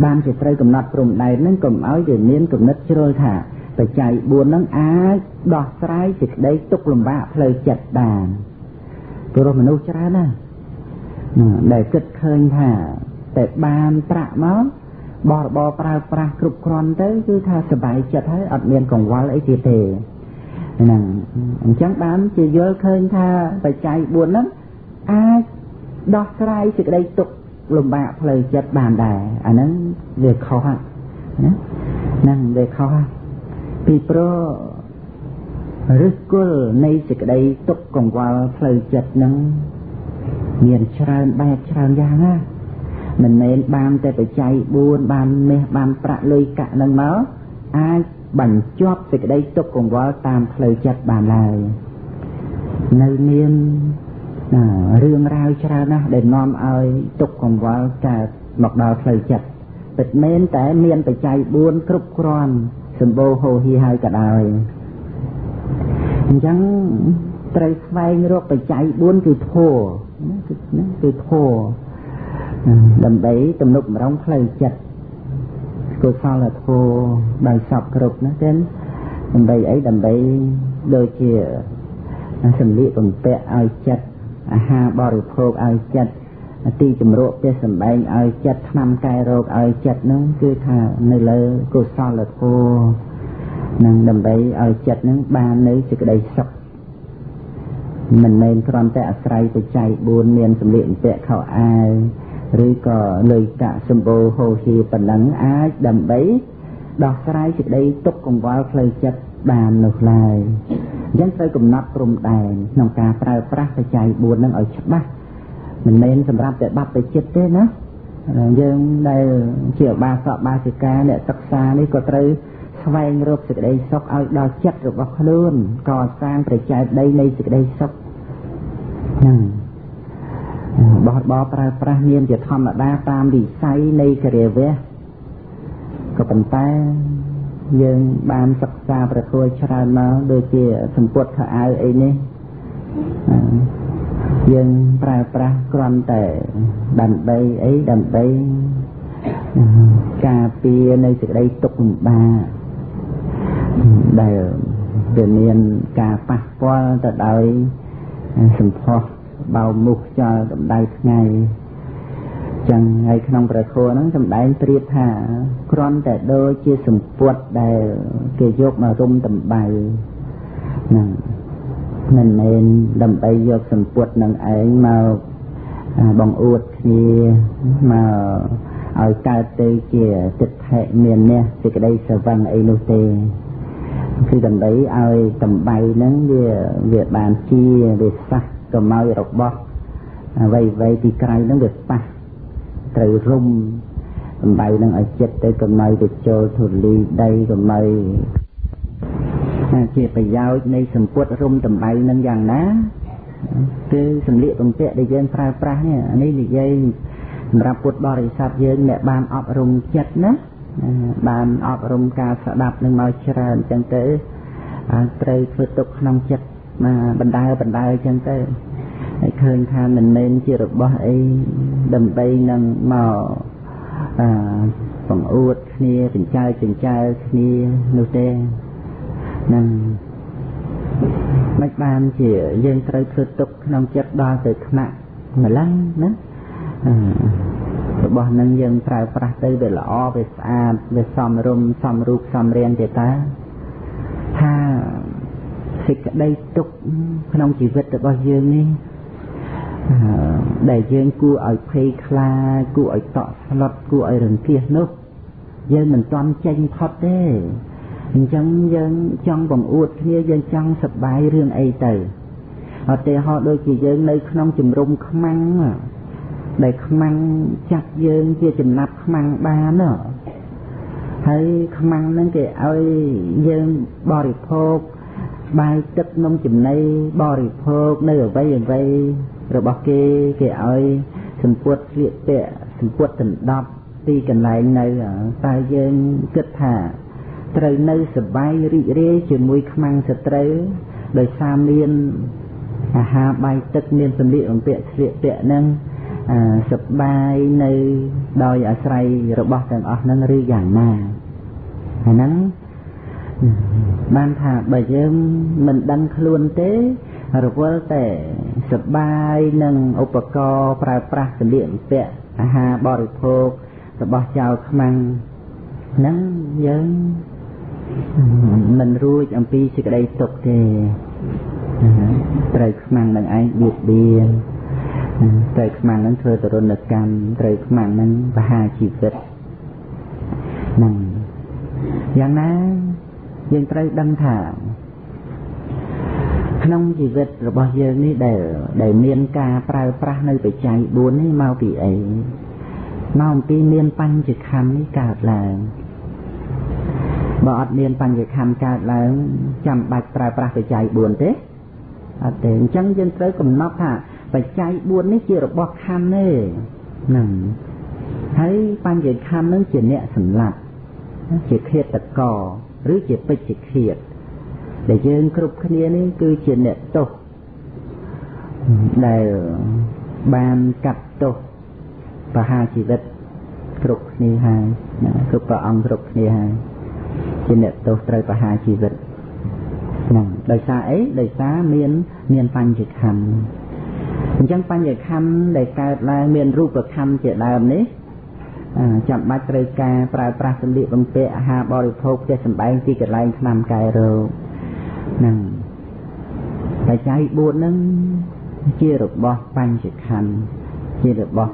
បានជាត្រូវកំណត់ព្រំដែនហ្នឹងកុំឲ្យវាមានគំនិតជ្រុលថាបច្ច័យ4ហ្នឹងអាចដោះស្រាយសេចក្តីទុក្ខលំបាកផ្លូវចិត្តបានព្រោះមនុស្សច្រើនណាស់ដែលគិតឃើញថាតែបានប្រាក់មកបរបរប្រើប្រាស់គ្រប់គ្រាន់ទៅគឺថាសុបាយចិត្តហើយអត់មានកង្វល់អីទៀតទេហ្នឹងអញ្ចឹងបានជាយល់ឃើញថាបច្ច័យ4ហ្នឹងអាចដោះស្រាយសេចក្តីទុក្ខលំបាកផ្លូវចិត្តបានដែរអាហ្នឹងវាខុសណាហ្នឹងវាខុសពីព្រោះឫសគល់នៃសេចក្តីទុក្ខកង្វល់ផ្លូវចិត្តហ្នឹងមានច្រើនបែបច្រើនយ៉ាងណាមិនមែនបានតែបច្ច័យ4បានមាសបានប្រាក់លុយកាក់នឹងមកអាចបញ្ចប់សេចក្តីទុក្ខកង្វល់តាមផ្លូវចិត្តបានឡើយនៅមានរឿងរ៉ាវច្រើនណាស់ដែលនាំឲ្យទុក្ខកង្វល់កើតមកដល់ផ្លូវចិត្តពិតមែនតែមានបច្ច័យ4គ្រប់គ្រាន់សម្បូរហូរហៀហើយក៏ដោយអញ្ចឹងត្រូវស្វែងរកបច្ច័យ4គឺធម៌គឺធម៌ដើម្បីទំនុកម្រងផ្លូវចិត្តកុសលធម៌ដោយសពគ្រប់ណាទេដើម្បីអីដើម្បីដូចជាសម្លៀកបំពាក់ឲ្យចិត្តអាហារបរិភោគឲ្យចិត្តទីជំរកផ្ទះសម្បែងឲ្យចិត្តថ្នាំកែរោគឲ្យចិត្តនោះគឺថានៅលើកុសលធម៌នឹងដើម្បីឲ្យចិត្តនឹងបាននៅសេចក្តីសុខមិនមែនគ្រាន់តែអាស្រ័យបច្ច័យ4មានសម្លៀកបំពាក់ខោអាវឬក៏លុយកាក់សម្បូរហូរហៀប៉ុណ្ណឹងអាចដើម្បីដោះស្រាយសេចក្តីទុក្ខកង្វល់ផ្លូវចិត្តបាននោះឡើយអញ្ចឹងត្រូវកំណត់ព្រំដែនក្នុងការប្រើប្រាស់បច្ច័យ4នឹងឲ្យច្បាស់មិនមែនសម្រាប់តែបព្វជិតទេណាយើងដែលជាបាសកបាសិកាអ្នកសិក្សានេះក៏ត្រូវស្វែងរកសេចក្តីសុខឲ្យដល់ចិត្តរបស់ខ្លួនកសាងប្រជែកដីនៃសេចក្តីសុខហ្នឹងបោះបោប្រើប្រាស់មានជាធម្មតាតាមវិស័យនៃគរិយាវៈក៏ប៉ុន្តែយើងបានសិក្សាប្រគល់ច្រើនមកដូចជាសម្ពុតខោអាវអីនេះយើងប្រើប្រាស់គ្រាន់តែដើម្បីអីដើម្បីការពារនៅសេចក្តីទុក្ខលំបាកដែលវាមានការប៉ះពាល់ទៅដោយសម្ផស្សបោមុខខ្យល់កម្ដៅថ្ងៃចឹងហើយក្នុងព្រះធម៌ហ្នឹងសម្ដែងប្រៀបថាគ្រាន់តែដូចជាសម្ពុតដែលគេយកមករុំដំបៅហ្នឹងមិនមែនដើម្បីយកសម្ពុតនឹងឯងមកបង្អួតគ្នាមកឲ្យកើតទៅជាទិដ្ឋិមាននេះសេចក្តីស្រវឹងអីនោះទេគឺដើម្បីឲ្យដំបៅហ្នឹងវាបានជាវាសះ cầm mây rọc bó vây thì cày nó được pa từ rung cầm bay nó ở chết tới cầm mây được cho thủ ly đây cầm mây chỉ phải giao này sầm quất rung cầm bay nó dàn ná cái sầm liệt bằng tệ để dân pra pra này anh ấy thì dâyรับពុទ្ធបរិស័ទយើងអ្នកបានអប់រំចិត្តណាបានអប់រំការស្ដាប់នឹងមកច្រើនអញ្ចឹងទៅត្រូវធ្វើទុកក្នុងចិត្តបណ្ដើអញ្ចឹងទៅឲ្យឃើញថាមិនមែនជារបស់អីដើម្បីនឹងមកបង្អួតគ្នាចិញ្ចើគ្នានោះទេនឹងមិនបានជាយើងត្រូវធ្វើទុកក្នុងចិត្តដល់ទៅថ្នាក់ម្ល៉េះណារបស់នឹងយើងប្រើប្រាស់ទៅវាល្អវាស្អាតវាសមរម្យសមរូបសមរាងទេតាថាសេចក្តីទុកក្នុងជីវិតរបស់យើងនេះដែលយើងគួរឲ្យភ័យខ្លាចគួរឲ្យតក់ស្លុតគួរឲ្យរង្គៀសនោះយើងមិនទាន់ចេញផុតទេអញ្ចឹងយើងចង់បង្អួតគ្នាយើងចង់សប្បាយរឿងអីទៅឧទាហរណ៍ដូចជាយើងនៅក្នុងជំរំខ្មាំងដែលខ្មាំងចាប់យើងជាចំណាប់ខ្មាំងបានហើយខ្មាំងហ្នឹងគេឲ្យយើងបរិភោគបាយទឹកនំចំណីបរិភោគនៅអ្វីរបស់គេឲ្យសម្ពុតស្លៀកពាក់សម្ពុតដណ្ដប់ទីកន្លែងនៅតើយើងគិតថាត្រូវនៅសប្បាយរីករាយជាមួយខ្មាំងសត្រូវដោយសារមានអាហារបាយទឹកមានសម្លៀកបំពាក់ស្លៀកពាក់ហ្នឹងសប្បាយនៅដោយអាស្រ័យរបស់ទាំងអស់ហ្នឹងឬយ៉ាងណាអាហ្នឹងបានថាបើយើងមិនដឹងខ្លួនទេរវល់តែសប្បាយនឹងឧបករណ៍ប្រើប្រាស់សម្លៀកបំពាក់អាហារបរិភោគរបស់ចៅខ្មាំងហ្នឹងយើងមិនរួចអំពីសេចក្តីទុក្ខទេត្រូវខ្មាំងនឹងឯងបៀតបៀនត្រូវខ្មាំងនឹងធ្វើទរណកម្មត្រូវខ្មាំងនឹងបហាជីវិតហ្នឹងយ៉ាងណាយើងត្រូវដឹងថាក្នុងជីវិតរបស់យើងនេះដែលមានការប្រើប្រាស់នៅបច្ច័យ4នេះមកពីអីមកអំពីមានបញ្ចខណ្ឌនេះកើតឡើងបើអត់មានបញ្ចខណ្ឌកើតឡើងចាំបាច់ប្រើប្រាស់បច្ច័យ4ទេអត់ទេអញ្ចឹងយើងត្រូវកំណត់ថាបច្ច័យ4នេះជារបស់ខណ្ឌទេហ្នឹងហើយបញ្ចខណ្ឌនឹងជាអ្នកសម្លាប់ជាឃាតករឬជាពេជ្ជឃាតដែលយើងគ្រប់គ្នានេះគឺជាអ្នកទោសដែលបានកាត់ទោសបហាជីវិតគ្រប់គ្នាហើយគ្រប់ព្រះអង្គគ្រប់គ្នាហើយជាអ្នកទោសត្រូវបហាជីវិតហ្នឹងដោយសារអីដោយសារមានបញ្ចខណ្ឌអញ្ចឹងបញ្ចខណ្ឌដែលកើតឡើងមានរូបខណ្ឌជាដើមនេះចាំបាច់ត្រូវការប្រើប្រាស់សម្លៀកបំពាក់អាហារបរិភោគផ្ទះសម្បែងទីកន្លែងថ្នាំកែរោគហ្នឹងបច្ច័យ4ហ្នឹងជារបស់បញ្ចខណ្ឌជារបស់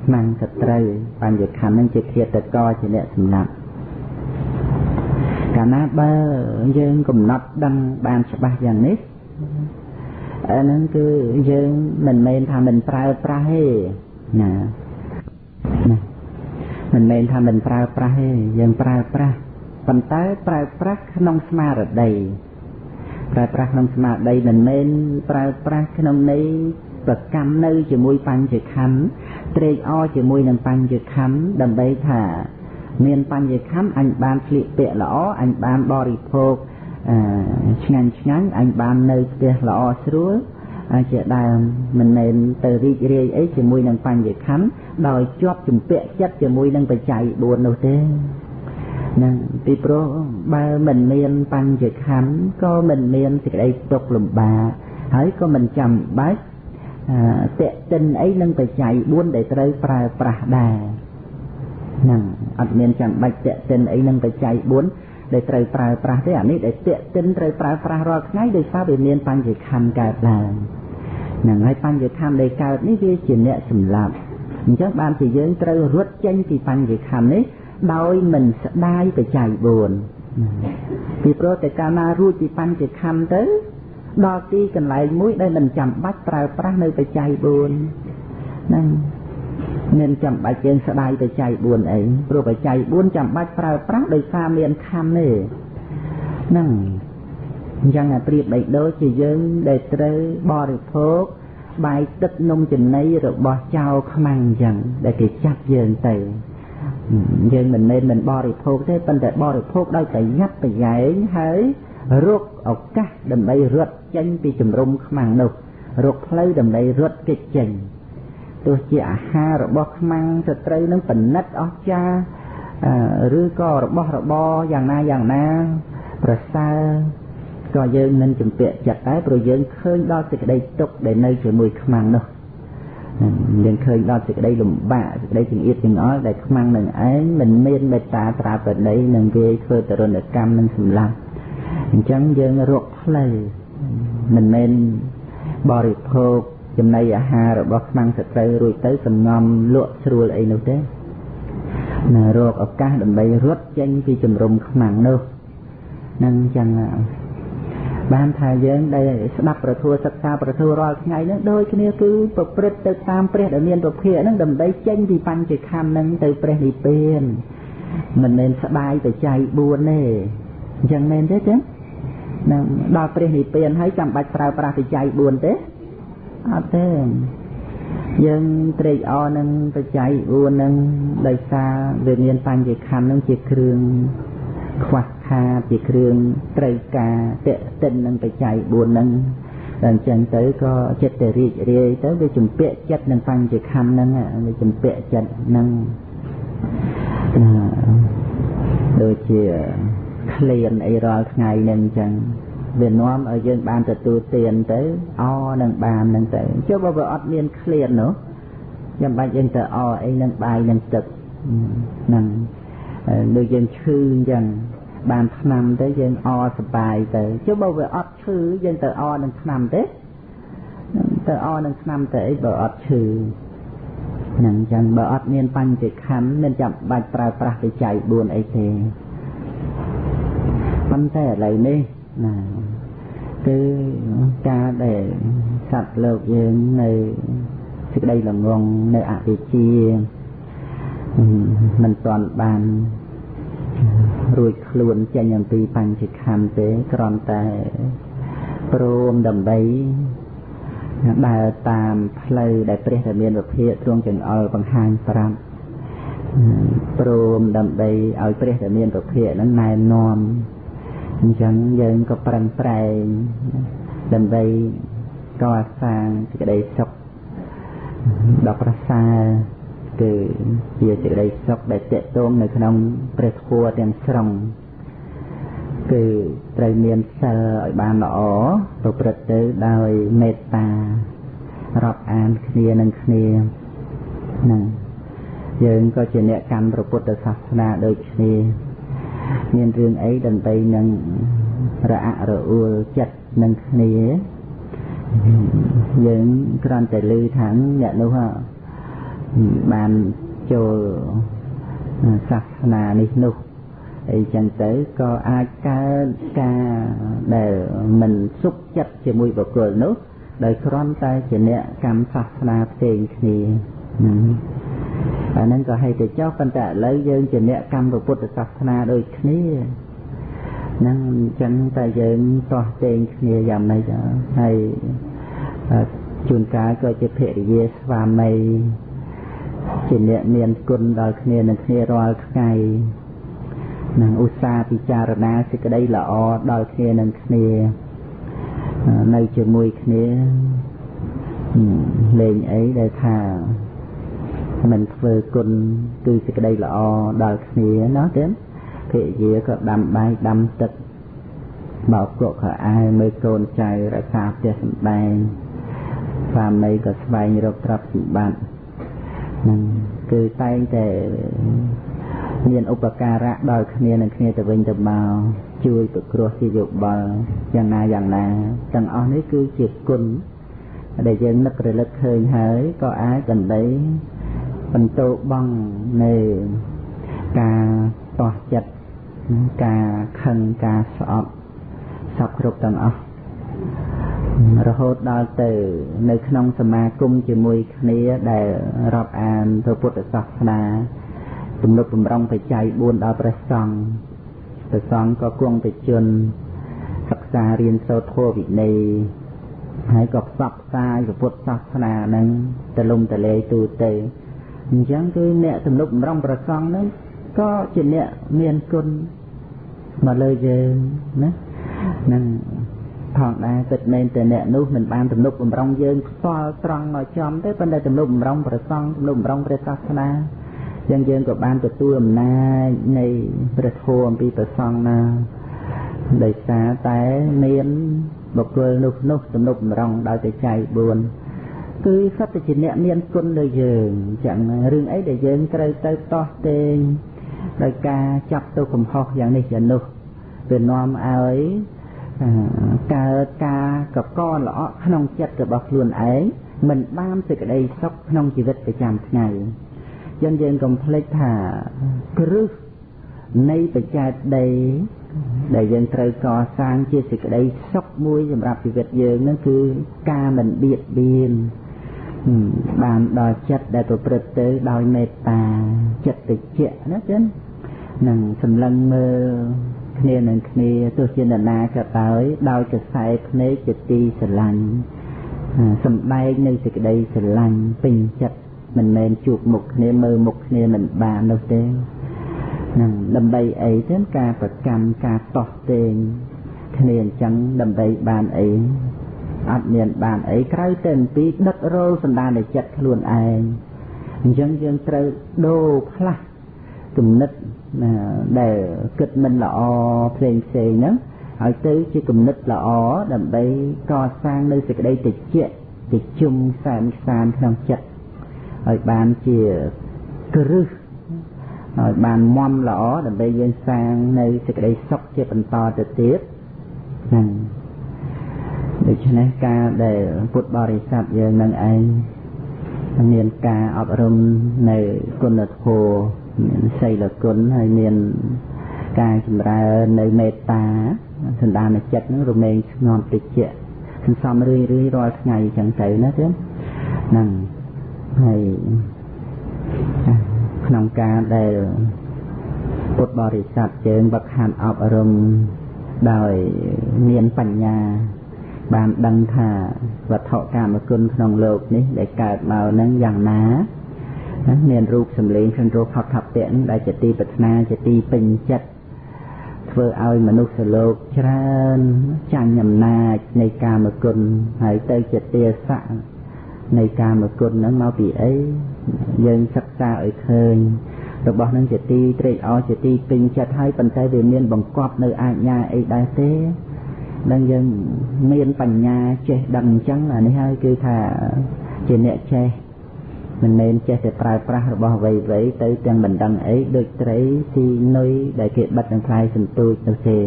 ខ្មាំងសត្រូវបញ្ចខណ្ឌហ្នឹងជាឃាតករជាអ្នកសម្លាប់កាលណាបើយើងកំណត់ដឹងបានច្បាស់យ៉ាងនេះអាហ្នឹងគឺយើងមិនមែនថាមិនប្រើប្រាស់ទេណាមិនមែនថាមិនប្រើប្រាស់ទេយើងប្រើប្រាស់ប៉ុន្តែប្រើប្រាស់ក្នុងស្មារតីប្រើប្រាស់ក្នុងស្មារតីមិនមែនប្រើប្រាស់ក្នុងន័យប្រកម្មនៅជាមួយបញ្ចខណ្ឌត្រេកអរជាមួយនឹងបញ្ចខណ្ឌដើម្បីថាមានបញ្ចខណ្ឌអញបានស្លៀកពាក់ល្អអញបានបរិភោគឆ្ងាញ់អញបាននៅផ្ទះល្អស្រួលជាដើមមិនមែនទៅរីករាយអីជាមួយនឹងបញ្ចខណ្ឌដោយជាប់ជំពាក់ចិត្តជាមួយនឹងបច្ច័យ4នោះទេហ្នឹងពីព្រោះបើមិនមានបញ្ចខណ្ឌក៏មិនមានសេចក្តីទុក្ខលំបាកហើយក៏មិនចាំបាច់តេតិនអីនឹងបច្ច័យ4ដែលត្រូវប្រើប្រាស់ដែរហ្នឹងអត់មានចាំបាច់តេតិនអីនឹងបច្ច័យ4ដែលត្រូវប្រើប្រាស់ទេអានេះដែលតេតិនត្រូវប្រើប្រាស់រាល់ថ្ងៃដោយសារវាមានបញ្ចខណ្ឌកើតឡើងហ្នឹងហើយបញ្ចខណ្ឌដែលកើតនេះវាជាអ្នកសម្លាប់អញ្ចឹងបានជាយើងត្រូវរត់ចេញពីបញ្ចខណ្ឌនេះដោយមិនស្ដាយបច្ច័យ4ពីព្រោះតែកាលណារួចពីបញ្ចខណ្ឌទៅ ដល់ទីកន្លែងមួយដែលមិនចាំបាច់ប្រើប្រាស់នៅបច្ច័យ4ហ្នឹងមានចាំបាច់យើងស្ដាយបច្ច័យ4អីព្រោះបច្ច័យ4ចាំបាច់ប្រើប្រាស់ដោយសារមានខណ្ឌទេហ្នឹងអញ្ចឹងប្រៀបបីដូចជាយើងដែលត្រូវបរិភោគបាយទឹកនំចំណីរបស់ចៅខ្មាំងអញ្ចឹងដែលគេចាត់យើងទៅយើងមិនមែនមិនបរិភោគទេប៉ុន្តែបរិភោគដោយប្រយ័ត្នប្រយែងហើយរកឱកាសដើម្បីរត់ចេញពីជំរំខ្មាំងនោះរកផ្លូវដើម្បីរត់គេចចេញទោះជាអាហាររបស់ខ្មាំងទៅត្រូវនឹងពិនិត្យអស្ចារ្យឬក៏របស់របរយ៉ាងណាប្រសើរក៏យើងនឹងជំពាក់ចិត្តដែរព្រោះយើងឃើញដល់សេចក្តីទុក្ខដែលនៅជាមួយខ្មាំងនោះយើងឃើញដល់សេចក្តីលំបាកសេចក្តីចង្អៀតចង្អល់ដែលខ្មាំងនឹងឯងមិនមានមេត្តាត្រាប្រណីនឹងវាធ្វើទរណកម្មនឹងសម្លាប់អញ្ចឹងយើងរកផ្លូវមិនមែនបរិភោគចំណីអាហាររបស់ខ្មាំងសត្រូវរួចទៅសំងំលក់ស្រួលអីនោះទេណារកឱកាសដើម្បីរត់ចេញពីជំរំខ្មាំងនោះនឹងអញ្ចឹងបានថាយើងដែលស្ដាប់ប្រធัวសិក្សាប្រធัวរាល់ថ្ងៃហ្នឹងដូចគ្នាគឺប្រព្រឹត្តទៅតាមព្រះដែលមានពភៈហ្នឹងដើម្បីចេញពីបញ្ចខណ្ឌហ្នឹងទៅព្រះនិព្វានមិនមែនស្ដាយបច្ច័យ4ទេអញ្ចឹងមែនទេចឹងនឹងដល់ព្រះនិព្វានហើយចាំបាច់ប្រើប្រាស់បច្ច័យ4ទេអត់ទេយើងត្រេកអរនឹងបច្ច័យ4ហ្នឹងដោយសារវាមានបញ្ចខណ្ឌហ្នឹងជាគ្រឿងខ្វះខាតជាគ្រឿងត្រូវការតេតិននឹងបច្ច័យ4ហ្នឹងតែអញ្ចឹងទៅក៏ចិត្តទៅរីករាយទៅវាជំពាក់ចិត្តនឹងបញ្ចខណ្ឌហ្នឹងវាជំពាក់ចិត្តហ្នឹងដូចជាក្លៀនអីរាល់ថ្ងៃហ្នឹងអញ្ចឹងវានាំឲ្យយើងបានទទួលទានទៅអនឹងបានហ្នឹងទៅចុះបើវាអត់មានក្លៀននោះចាំបាច់យើងទៅអអីនឹងបាយនឹងទឹកហ្នឹងដូចយើងឈឺអញ្ចឹងបានថ្នាំទៅយើងអសប្បាយទៅចុះបើវាអត់ឈឺយើងទៅអនឹងថ្នាំទេទៅអនឹងថ្នាំទៅអីបើអត់ឈឺហ្នឹងអញ្ចឹងបើអត់មានបញ្ចខណ្ឌមិនចាំបាច់ប្រើប្រាស់បច្ច័យ4អីទេប៉ុន្តែឥឡូវនេះណាគឺការដែលសត្វលោកយើងនៅសេចក្តីល្ងងនៅអវិជ្ជាមិនទាន់បានរួចខ្លួនចេញអំពីបញ្ចខណ្ឌទេគ្រាន់តែព្រមដើម្បីដើរតាមផ្លូវដែលព្រះរាមាវិភាកទ្រង់ចង្អុលបង្ហាញប្រាប់ព្រមដើម្បីឲ្យព្រះរាមាវិភាកនឹងណែនាំអញ្ចឹងយើងក៏ប្រឹងប្រែងដើម្បីកសាងសេចក្តីសុខដ៏ប្រសើរគឺជាសេចក្តីសុខដែលតេតងនៅក្នុងព្រះធម៌ទាំងស្រុងគឺត្រូវមានសិលឲ្យបានល្អប្រព្រឹត្តទៅដោយមេត្តារាប់អានគ្នានឹងគ្នាហ្នឹងយើងក៏ជាអ្នកកាន់ព្រះពុទ្ធសាសនាដូចគ្នាមានរឿងអីដើម្បីនឹងរអាក់រអួលចិត្តនឹងគ្នាយើងគ្រាន់តែឮថាអ្នកនោះបានចូលសាសនានេះនោះអីចឹងទៅក៏អាចកើតការដែលមិនសុខចិត្តជាមួយបុគ្គលនោះដោយគ្រាន់តែជាអ្នកកម្មសាសនាផ្សេងគ្នាអាហ្នឹងក៏ឲ្យទៅចុះប៉ុន្តែឥឡូវយើងជាអ្នកកម្មពុទ្ធសាសនាដូចគ្នាហ្នឹងអញ្ចឹងតែយើងតោះតេងគ្នាយ៉ាងម៉េចហើយជួនកាលក៏ជាភរិយាស្វាមីជាអ្នកមានគុណដល់គ្នានឹងគ្នារាល់ថ្ងៃនឹងឧស្សាហ៍ពិចារណាសេចក្តីល្អដល់គ្នានឹងគ្នានៅជាមួយគ្នាលេងអីដែលថាមិនធ្វើគុណគឺសេចក្តីល្អដល់គ្នាណាទេភរិយាក៏ដាំបាយដាំទឹកបោកគក់ខោអាវមើលកូនចៅរក្សាផ្ទះសម្បែងស្វាមីក៏ស្វែងរកទ្រព្យសម្បត្តិហ្នឹងគឺតែងតែមានឧបការៈដល់គ្នានឹងគ្នាទៅវិញទៅមកជួយប្រគ្រោះជាយោបល់យ៉ាងណាទាំងអស់នេះគឺជាគុណដែលយើងនឹករលឹកឃើញហើយក៏អាចដើម្បីបន្តបងនៅការតោះចិត្តការខឹងការស្អប់សពគ្រប់ទាំងអស់ រហូតដល់ទៅនៅក្នុងសមាគមជាមួយគ្នាដែលរាប់អានព្រះពុទ្ធសាសនាទំនុកបំរុងបច្ច័យ4ដល់ព្រះសង្ឃព្រះសង្ឃក៏គង់បជនសិក្សារៀនសូត្រធម៌វិន័យហើយក៏ផ្សព្វផ្សាយព្រះពុទ្ធសាសនានឹងទៅលំទៅលេទូទៅអញ្ចឹងគឺអ្នកទំនុកបំរុងព្រះសង្ឃនឹងក៏ជាអ្នកមានគុណមកលើយើងណានឹងផងដែរពិតមែនតែអ្នកនោះមិនបានទំនុកបំរុងយើងផ្ទាល់ត្រង់មកចំទេប៉ុន្តែទំនុកបំរុងព្រះសង្ឃទំនុកបំរុងព្រះសាសនាយ៉ាងយើងក៏បានទទួលអំណាចនៃព្រះធម៌អំពីព្រះសង្ឃណាដោយសារតែមានបុគ្គលនោះទំនុកបំរុងដោយបច្ច័យ4គឺសត្វជាអ្នកមានគុណលើយើងចឹងរឿងអីដែលយើងត្រូវទៅតោះតេងដោយការចាប់ទៅកំហុសយ៉ាងនេះយ៉ាងនោះវានាំឲ្យកើតការកកល្អក់ក្នុងចិត្តរបស់ខ្លួនឯងមិនបានសេចក្តីសុខក្នុងជីវិតប្រចាំថ្ងៃយើងកុំភ្លេចថាគ្រឹះនៃបច្ច័យដីដែលយើងត្រូវកសាងជាសេចក្តីសុខមួយសម្រាប់ជីវិតយើងនឹងគឺការមិនបៀតបៀនបានដល់ចិត្តដែលប្រព្រឹត្តទៅដោយមេត្តាចិត្តតិចណាចឹងនឹងសម្លឹងមើលគ្នានឹងគ្នាទោះជានរណាក៏ដោយកសែភ្នែកជាទីស្រឡាញ់សំដែងនៅសេចក្តីស្រឡាញ់ពេញចិត្តមិនមែនជួបមុខគ្នាមើលមុខគ្នាមិនបាននោះទេនឹងដើម្បីអីទៅការប្រកាន់ការតោះតេងគ្នាអញ្ចឹងដើម្បីបានអីអត់មានបានអីក្រៅតែអំពីដឹករលសន្តានចិត្តខ្លួនឯងអញ្ចឹងយើងត្រូវដូរផ្លាស់គំនិតដែលគិតមិនល្អផ្សេងហ្នឹងឲ្យទៅជាគំនិតល្អដើម្បីកសាងនៅសេចក្តីតិចតិជុំសែនសានក្នុងចិត្តឲ្យបានជាគ្រឹះឲ្យបានមមល្អដើម្បីយើងសាងនៅសេចក្តីសុខជាបន្តទៅទៀតហ្នឹងដូច្នេះការដែលពុទ្ធបរិស័ទយើងនឹងឯងមានការអប់រំនៅគុណធម៌មានសីលគុណហើយមានការចម្រើននៅមេត្តាសន្តានចិត្តនឹងរមែងស្ងប់តិចសន្សំរឿយរាល់ថ្ងៃអញ្ចឹងទៅណាទេហ្នឹងហើយក្នុងការដែលពុទ្ធបរិស័ទយើងវឹកហាត់អប់រំដោយមានបញ្ញាបានដឹងថាវត្ថុកាមគុណក្នុងលោកនេះដែលកើតមកនឹងយ៉ាងណាមានរូបសម្លេងក្នុងរូបផុតថពៈដែលជាទីប្រាថ្នាជាទីពេញចិត្តធ្វើឲ្យមនុស្សលោកច្រើនចាញ់អំណាចនៃកាមគុណហើយទៅជាទាស័កនៃកាមគុណហ្នឹងមកពីអីយើងសិក្សាឲ្យឃើញរបស់ហ្នឹងជាទីត្រេកអរជាទីពេញចិត្តហើយប៉ុន្តែវាមានបង្កប់នៅអាជ្ញាអីដែរទេនឹងយើងមានបញ្ញាចេះដឹងអញ្ចឹងអានេះហើយគឺថាជាអ្នកចេះមិនមែនចេះតែប្រើប្រាស់របស់អ្វីៗទៅទាំងមិនដឹងអីដូចត្រីស៊ីនុយដែលគេបិទនឹងខ្លាយសន្ទូចនោះទេ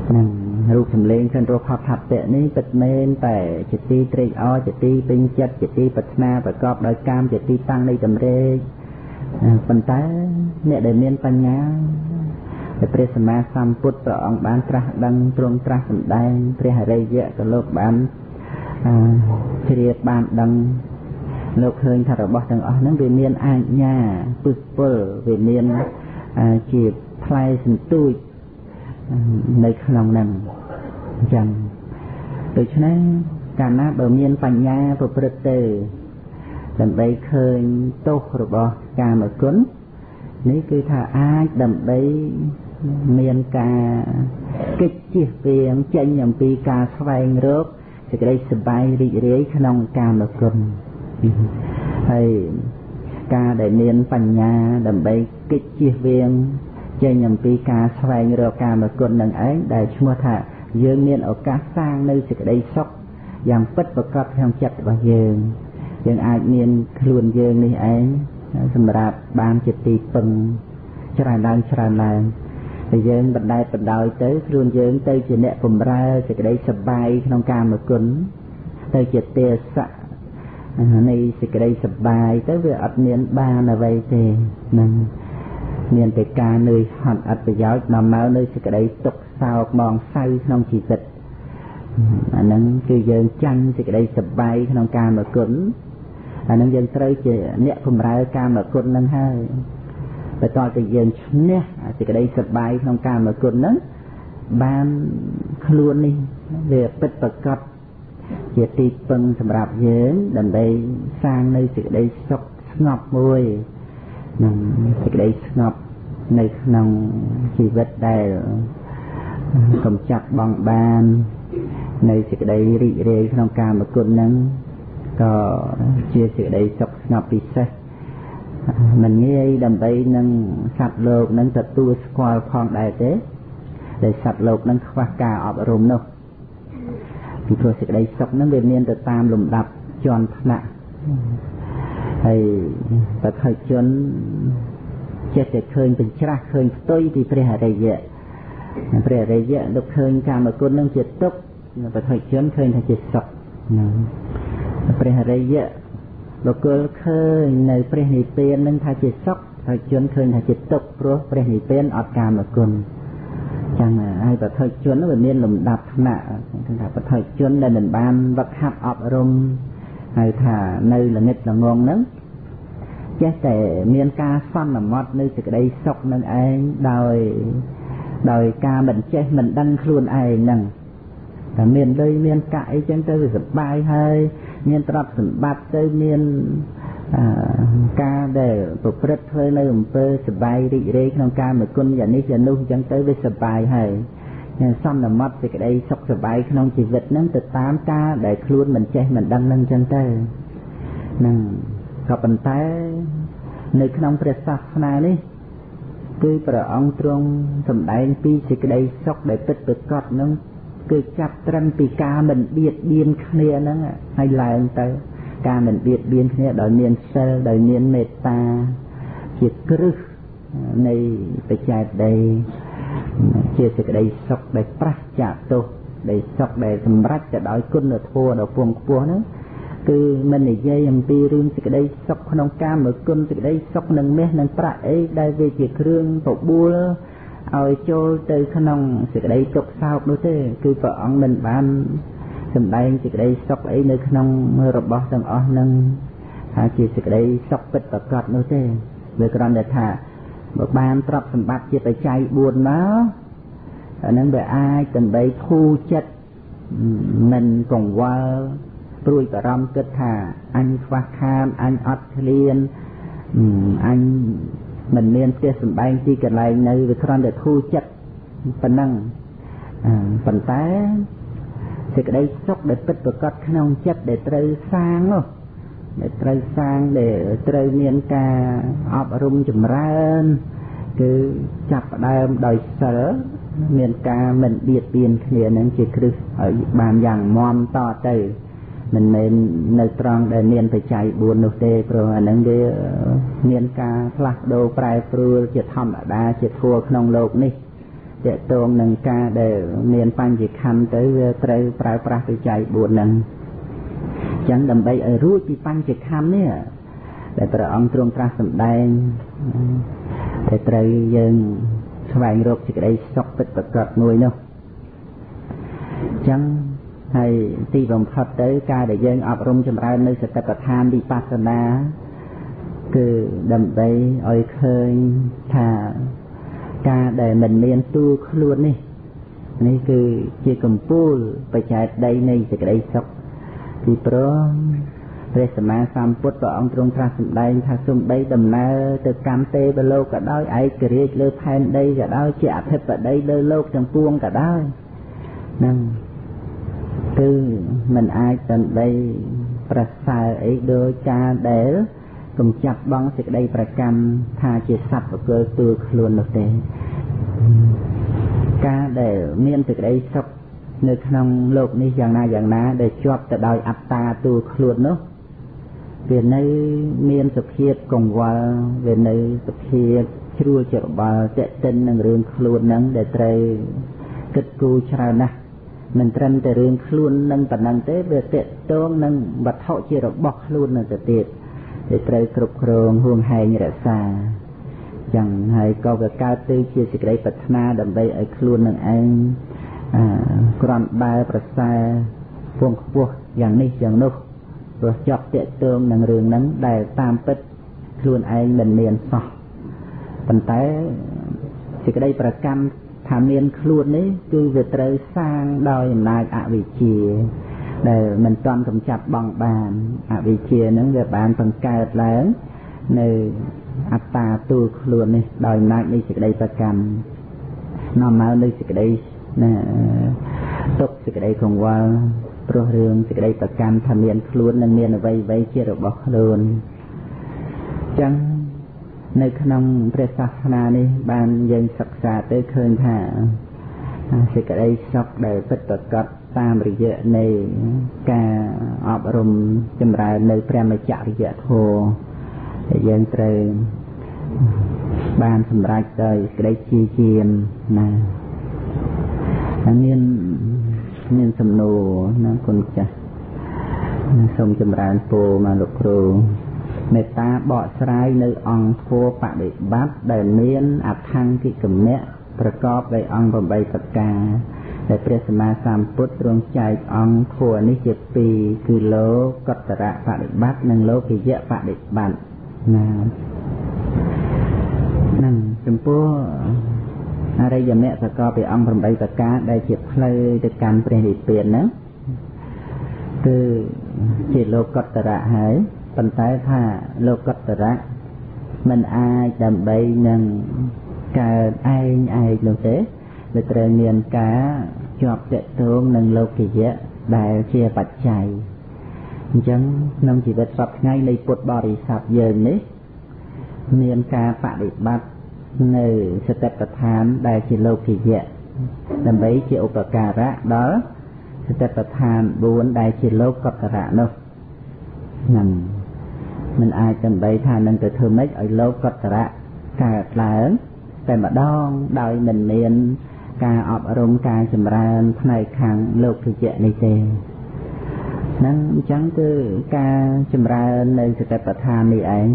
ហ្នឹងរូបសម្លេងក្នុងរស់ផុតថពៈនេះពិតមែនតែជាទីត្រេកអរជាទីពេញចិត្តជាទីប្រាថ្នាប្រកបដោយកាមជាទីតាំងនៃតម្រេកប៉ុន្តែអ្នកដែលមានបញ្ញាដែលព្រះសម្មាសម្ពុទ្ធព្រះអង្គបានត្រាស់ដឹងទ្រង់ត្រាស់សម្ដែងព្រះអរិយៈក៏លោកបានជ្រាបបានដឹងលោកឃើញថារបស់ទាំងអស់ហ្នឹងវាមានអាជ្ញាពុះពុលវាមានជាផ្លែសន្ទូចនៅក្នុងហ្នឹងអញ្ចឹងដូច្នេះកាលណាបើមានបញ្ញាប្រព្រឹត្តទៅដើម្បីឃើញទោសរបស់កាមគុណនេះគឺថាអាចដើម្បីមានការកិច្ចជៀសវាងចេញអំពីការស្វែងរកសេចក្តីសប្បាយរីករាយក្នុងកាមគុណហើយការដែលមានបញ្ញាដើម្បីកិច្ចជៀសវាងចេញអំពីការស្វែងរកកាមគុណនឹងឯងដែលឈ្មោះថាយើងមានឱកាសសាងនៅសេចក្តីសុខយ៉ាងពិតប្រាកដក្នុងចិត្តរបស់យើងអាចមានខ្លួនយើងនេះឯងសម្រាប់បានជាទីពឹងច្រើនឡើងតែយើងបណ្ដែតបណ្ដោយទៅខ្លួនយើងទៅជាអ្នកបម្រើសេចក្តីសប្បាយក្នុងកាមគុណទៅជាទេសៈនៃសេចក្តីសប្បាយទៅវាអត់មានបានអ្វីទេហ្នឹងមានតែការនឿយហត់អត់ប្រយោជន៍នាំមកនៅសេចក្តីទុក្ខសោកមងសៅក្នុងជីវិត អាហ្នឹងគឺយើងចាញ់សេចក្តីសប្បាយក្នុងកាមគុណអាហ្នឹងយើងត្រូវជាអ្នកបម្រើកាមគុណហ្នឹងហើយបើតើតែយើងឈ្នះសេចក្តីសប្បាយក្នុងកាមគុណហ្នឹងបានខ្លួននេះវាពិតប្រាកដជាទីពឹងសម្រាប់យើងដើម្បីសាងនៅសេចក្តីសុខស្ងប់មួយនឹងសេចក្តីស្ងប់នៅក្នុងជីវិតដែលកំចាត់បងបាននៅសេចក្តីរីករាយក្នុងកាមគុណហ្នឹងក៏ជាសេចក្តីសុខស្ងប់ពិសេសមិនងាយដើម្បីនឹងសត្វលោកនឹងទទួលស្គាល់ផងដែរទេដែលសត្វលោកនឹងខ្វះការអប់រំនោះពីព្រោះសេចក្តីសុខហ្នឹងវាមានទៅតាមលំដាប់ជាន់ថ្នាក់ហើយបើខើជនចេះតែឃើញបញ្ច្រាស់ឃើញផ្ទុយពីព្រះអរិយៈលោកឃើញកាមគុណនឹងជាទុក្ខបើខើជនឃើញថាជាសុខព្រះអរិយៈលោកគល់ឃើញនៅព្រះនិព្វាននឹងថាជាសុខហើយជនឃើញថាជាទុក្ខព្រោះព្រះនិព្វានអត់កាមគុណចឹងហើយបឋិជននោះវាមានលំដាប់ថ្នាក់គេថាបឋិជនដែលមិនបានវឹកហាត់អប់រំហើយថានៅល្ងិតល្ងងហ្នឹងចេះតែមានការសន្មត់នៅសេចក្តីសុខនឹងឯងដោយការមិនចេះមិនដឹងខ្លួនឯងហ្នឹងតែមានលុយមានកាក់អីចឹងទៅវាសប្បាយហើយមានទ្រព្យសម្បត្តិទៅមានការដែលប្រព្រឹត្តធ្វើនៅអំពើសប្បាយរីករាយក្នុងកាមគុណយ៉ាងនេះយ៉ាងនោះអញ្ចឹងទៅវាសប្បាយហើយសន្មត់សេចក្តីសុខសប្បាយក្នុងជីវិតហ្នឹងទៅតាមការដែលខ្លួនមិនចេះមិនដឹងហ្នឹងអញ្ចឹងទៅហ្នឹងក៏ប៉ុន្តែនៅក្នុងព្រះសាសនានេះគឺព្រះអង្គទ្រង់សម្ដែងពីសេចក្តីសុខដែលពិតប្រាកដហ្នឹងគឺចាប់ត្រឹមពីការមិនបៀតបៀនគ្នាហ្នឹងហើយឡើងទៅការមិនបៀតបៀនគ្នាដោយមានសិលដោយមានមេត្តាជាគ្រឹះនៃបច្ច័យដីជាសេចក្តីសុខដែលប្រះចាកទោសដែលសុខដែលសម្រេចទៅដោយគុណធម៌ដ៏ពងខ្ពស់ហ្នឹងគឺមិននិយាយអំពីរឿងសេចក្តីសុខក្នុងកាមគុណសេចក្តីសុខនឹងមាសនឹងប្រាក់អីដែលវាជាគ្រឿងបបួលឲ្យចូលទៅក្នុងសេចក្តីទុក្ខសោកនោះទេគឺព្រះអង្គមិនបានសម្ដែងសេចក្តីសុខអីនៅក្នុងរបស់ទាំងអស់ហ្នឹងថាជាសេចក្តីសុខពិតប្រាកដនោះទេវាគ្រាន់តែថាបើបានទ្រព្យសម្បត្តិជាបច្ច័យ4មកអាហ្នឹងវាអាចដើម្បីធូរចិត្តមិនកង្វល់ព្រួយបារម្ភគិតថាអញខ្វះខាតអញអត់ឃ្លានអញមិនមានផ្ទះសម្បែងទីកន្លែងនៅវាគ្រាន់តែធូរចិត្តប៉ុណ្ណឹងប៉ុន្តែសេចក្តីសុខដែលពិតប្រាកដក្នុងចិត្តដែលត្រូវសាងនោះដែលត្រូវសាងដែលត្រូវមានការអប់រំចម្រើនគឺចាប់ផ្ដើមដោយសិលមានការមិនបៀតបៀនគ្នានឹងជាគ្រឹះឲ្យបានយ៉ាងមាំតទៅមិនមែននៅត្រង់ដែលមានបច្ច័យ4នោះទេព្រោះអានឹងវាមានការផ្លាស់ប្ដូរប្រែប្រួលជាធម្មតាជាធម៌ក្នុងโลกនេះតកតងនឹងការដែលមានបញ្ញខណ្ឌទៅវាត្រូវប្រើប្រាស់បច្ច័យ4ហ្នឹងអញ្ចឹងដើម្បីឲ្យរួចពីបញ្ញខណ្ឌនេះដែលព្រះអង្គទ្រង់ត្រាស់សម្ដែងតែត្រូវយើងស្វែងរកសេចក្តីសុខពិតប្រាកដមួយនោះអញ្ចឹងហើយទីបំផុតទៅការដែលយើងអប់រំចម្រើននៅសតិប្បដ្ឋានវិបស្សនាគឺដើម្បីឲ្យឃើញថាការដែលមិនមានទូខ្លួននេះគឺជាកម្ពូលបច្ច័យដីនៃសេចក្តីសុខពីព្រោះព្រះសម្មាសម្ពុទ្ធព្រះអង្គទ្រង់ត្រាស់សម្ដែងថាសូម្បីដំណើរទៅកម្មទេវលោកក៏ដោយឯករាជ្យលើផែនដីក៏ដោយជាអធិបតីលើលោកទាំងពួងក៏ដោយហ្នឹងគឺមិនអាចដើម្បីប្រសើរអីដោយការដែលកំចាត់បងសេចក្តីប្រកម្មថាជាសត្វបុគ្គលទូខ្លួននោះទេការដែលមានសេចក្តីសុខនៅក្នុងโลกនេះយ៉ាងណាដែលជាប់ទៅដោយអត្តាទូខ្លួននោះវានៅមានសភាពកង្វល់វានៅសភាពជ្រួលច្របល់តេតិននឹងរឿងខ្លួនហ្នឹងដែលត្រូវគិតគូរច្រើនណាស់មិនត្រឹមតែរឿងខ្លួននឹងប៉ុណ្ណឹងទេវាតេតងនឹងវត្ថុជារបស់ខ្លួននឹងទៅទៀតដែលត្រូវគ្រប់គ្រងហួងហែងរក្សាចឹងហើយក៏វាកើតទៅជាសេចក្តីប្រាថ្នាដើម្បីឲ្យខ្លួននឹងឯង ក្រាន់បែប្រសើរពងខ្ពស់យ៉ាងនេះយ៉ាងនោះព្រោះជាប់តាក់ទងនឹងរឿងហ្នឹងដែលតាមពិតខ្លួនឯងមិនមានសោះប៉ុន្តែសេចក្តីប្រកម្មថាមានខ្លួននេះគឺវាត្រូវសាងដោយអំណាចអវិជ្ជាដែលមិនទាន់កម្ចាត់បង់បានអវិជ្ជាហ្នឹងវាបានបង្កើតឡើងនៅអត្តាទូលខ្លួននេះដោយអំណាចនៃសេចក្តីប្រកម្មនាំមកនៅសេចក្តីទុកសេចក្តីកង្វល់ព្រោះរឿងសេចក្តីប្រកម្មថាមានខ្លួននិងមានអ្វីៗជារបស់ខ្លួនអញ្ចឹងនៅក្នុងព្រះសាសនានេះបានយើងសិក្សាទៅឃើញថាសេចក្តីសុខដែលពិតប្រាកដតាមរយៈនៃការអប់រំចម្រើននៅព្រះមច្ចរិយធម៌ដែលយើងត្រូវបានសម្រេចដោយសេចក្តីជាយាមណាមានសំណួរណាគុណចាស់សូមចម្រើនពរមកលោកគ្រូមេត្តាបកស្រាយនៅអង្គធម៌បដិបត្តិដែលមានអថង្គិកមៈប្រកបដោយអង្គ8ប្រការដែលព្រះសម្មាសម្ពុទ្ធទ្រង់ចែកអង្គធម៌នេះជាពីរគឺលោកតរៈបដិបត្តិនិងលោកយៈបដិបត្តិណានឹងចំពោះអរិយមគ្គប្រកបដោយអង្គ8ប្រការដែលជាផ្លូវទៅកាន់ព្រះនិព្វានហ្នឹងគឺជាលោកតរៈហើយប៉ុន្តែថាលោកតរៈមិនអាចដើម្បីនឹងកើតឯងនោះទេវាត្រូវមានការជាប់ទាក់ទងនឹងលោកយៈដែលជាបច្ច័យអញ្ចឹងក្នុងជីវិតសពថ្ងៃនៃពុទ្ធបរិស័ទយើងនេះមានការបដិបត្តិនៅសតិប្បដ្ឋានដែលជាលោកយៈដើម្បីជាឧបការៈដល់សតិប្បដ្ឋាន4ដែលជាលោកតរៈនោះហ្នឹងមិនអាចដើម្បីថានឹងទៅធ្វើម៉េចឲ្យលោកតរៈកើតឡើងតែម្ដងដោយមិនមានការអប់រំការចម្រើនផ្នែកខាងលោកយៈនេះទេហ្នឹងអញ្ចឹងគឺការចម្រើននៅសតិប្បដ្ឋាននេះឯង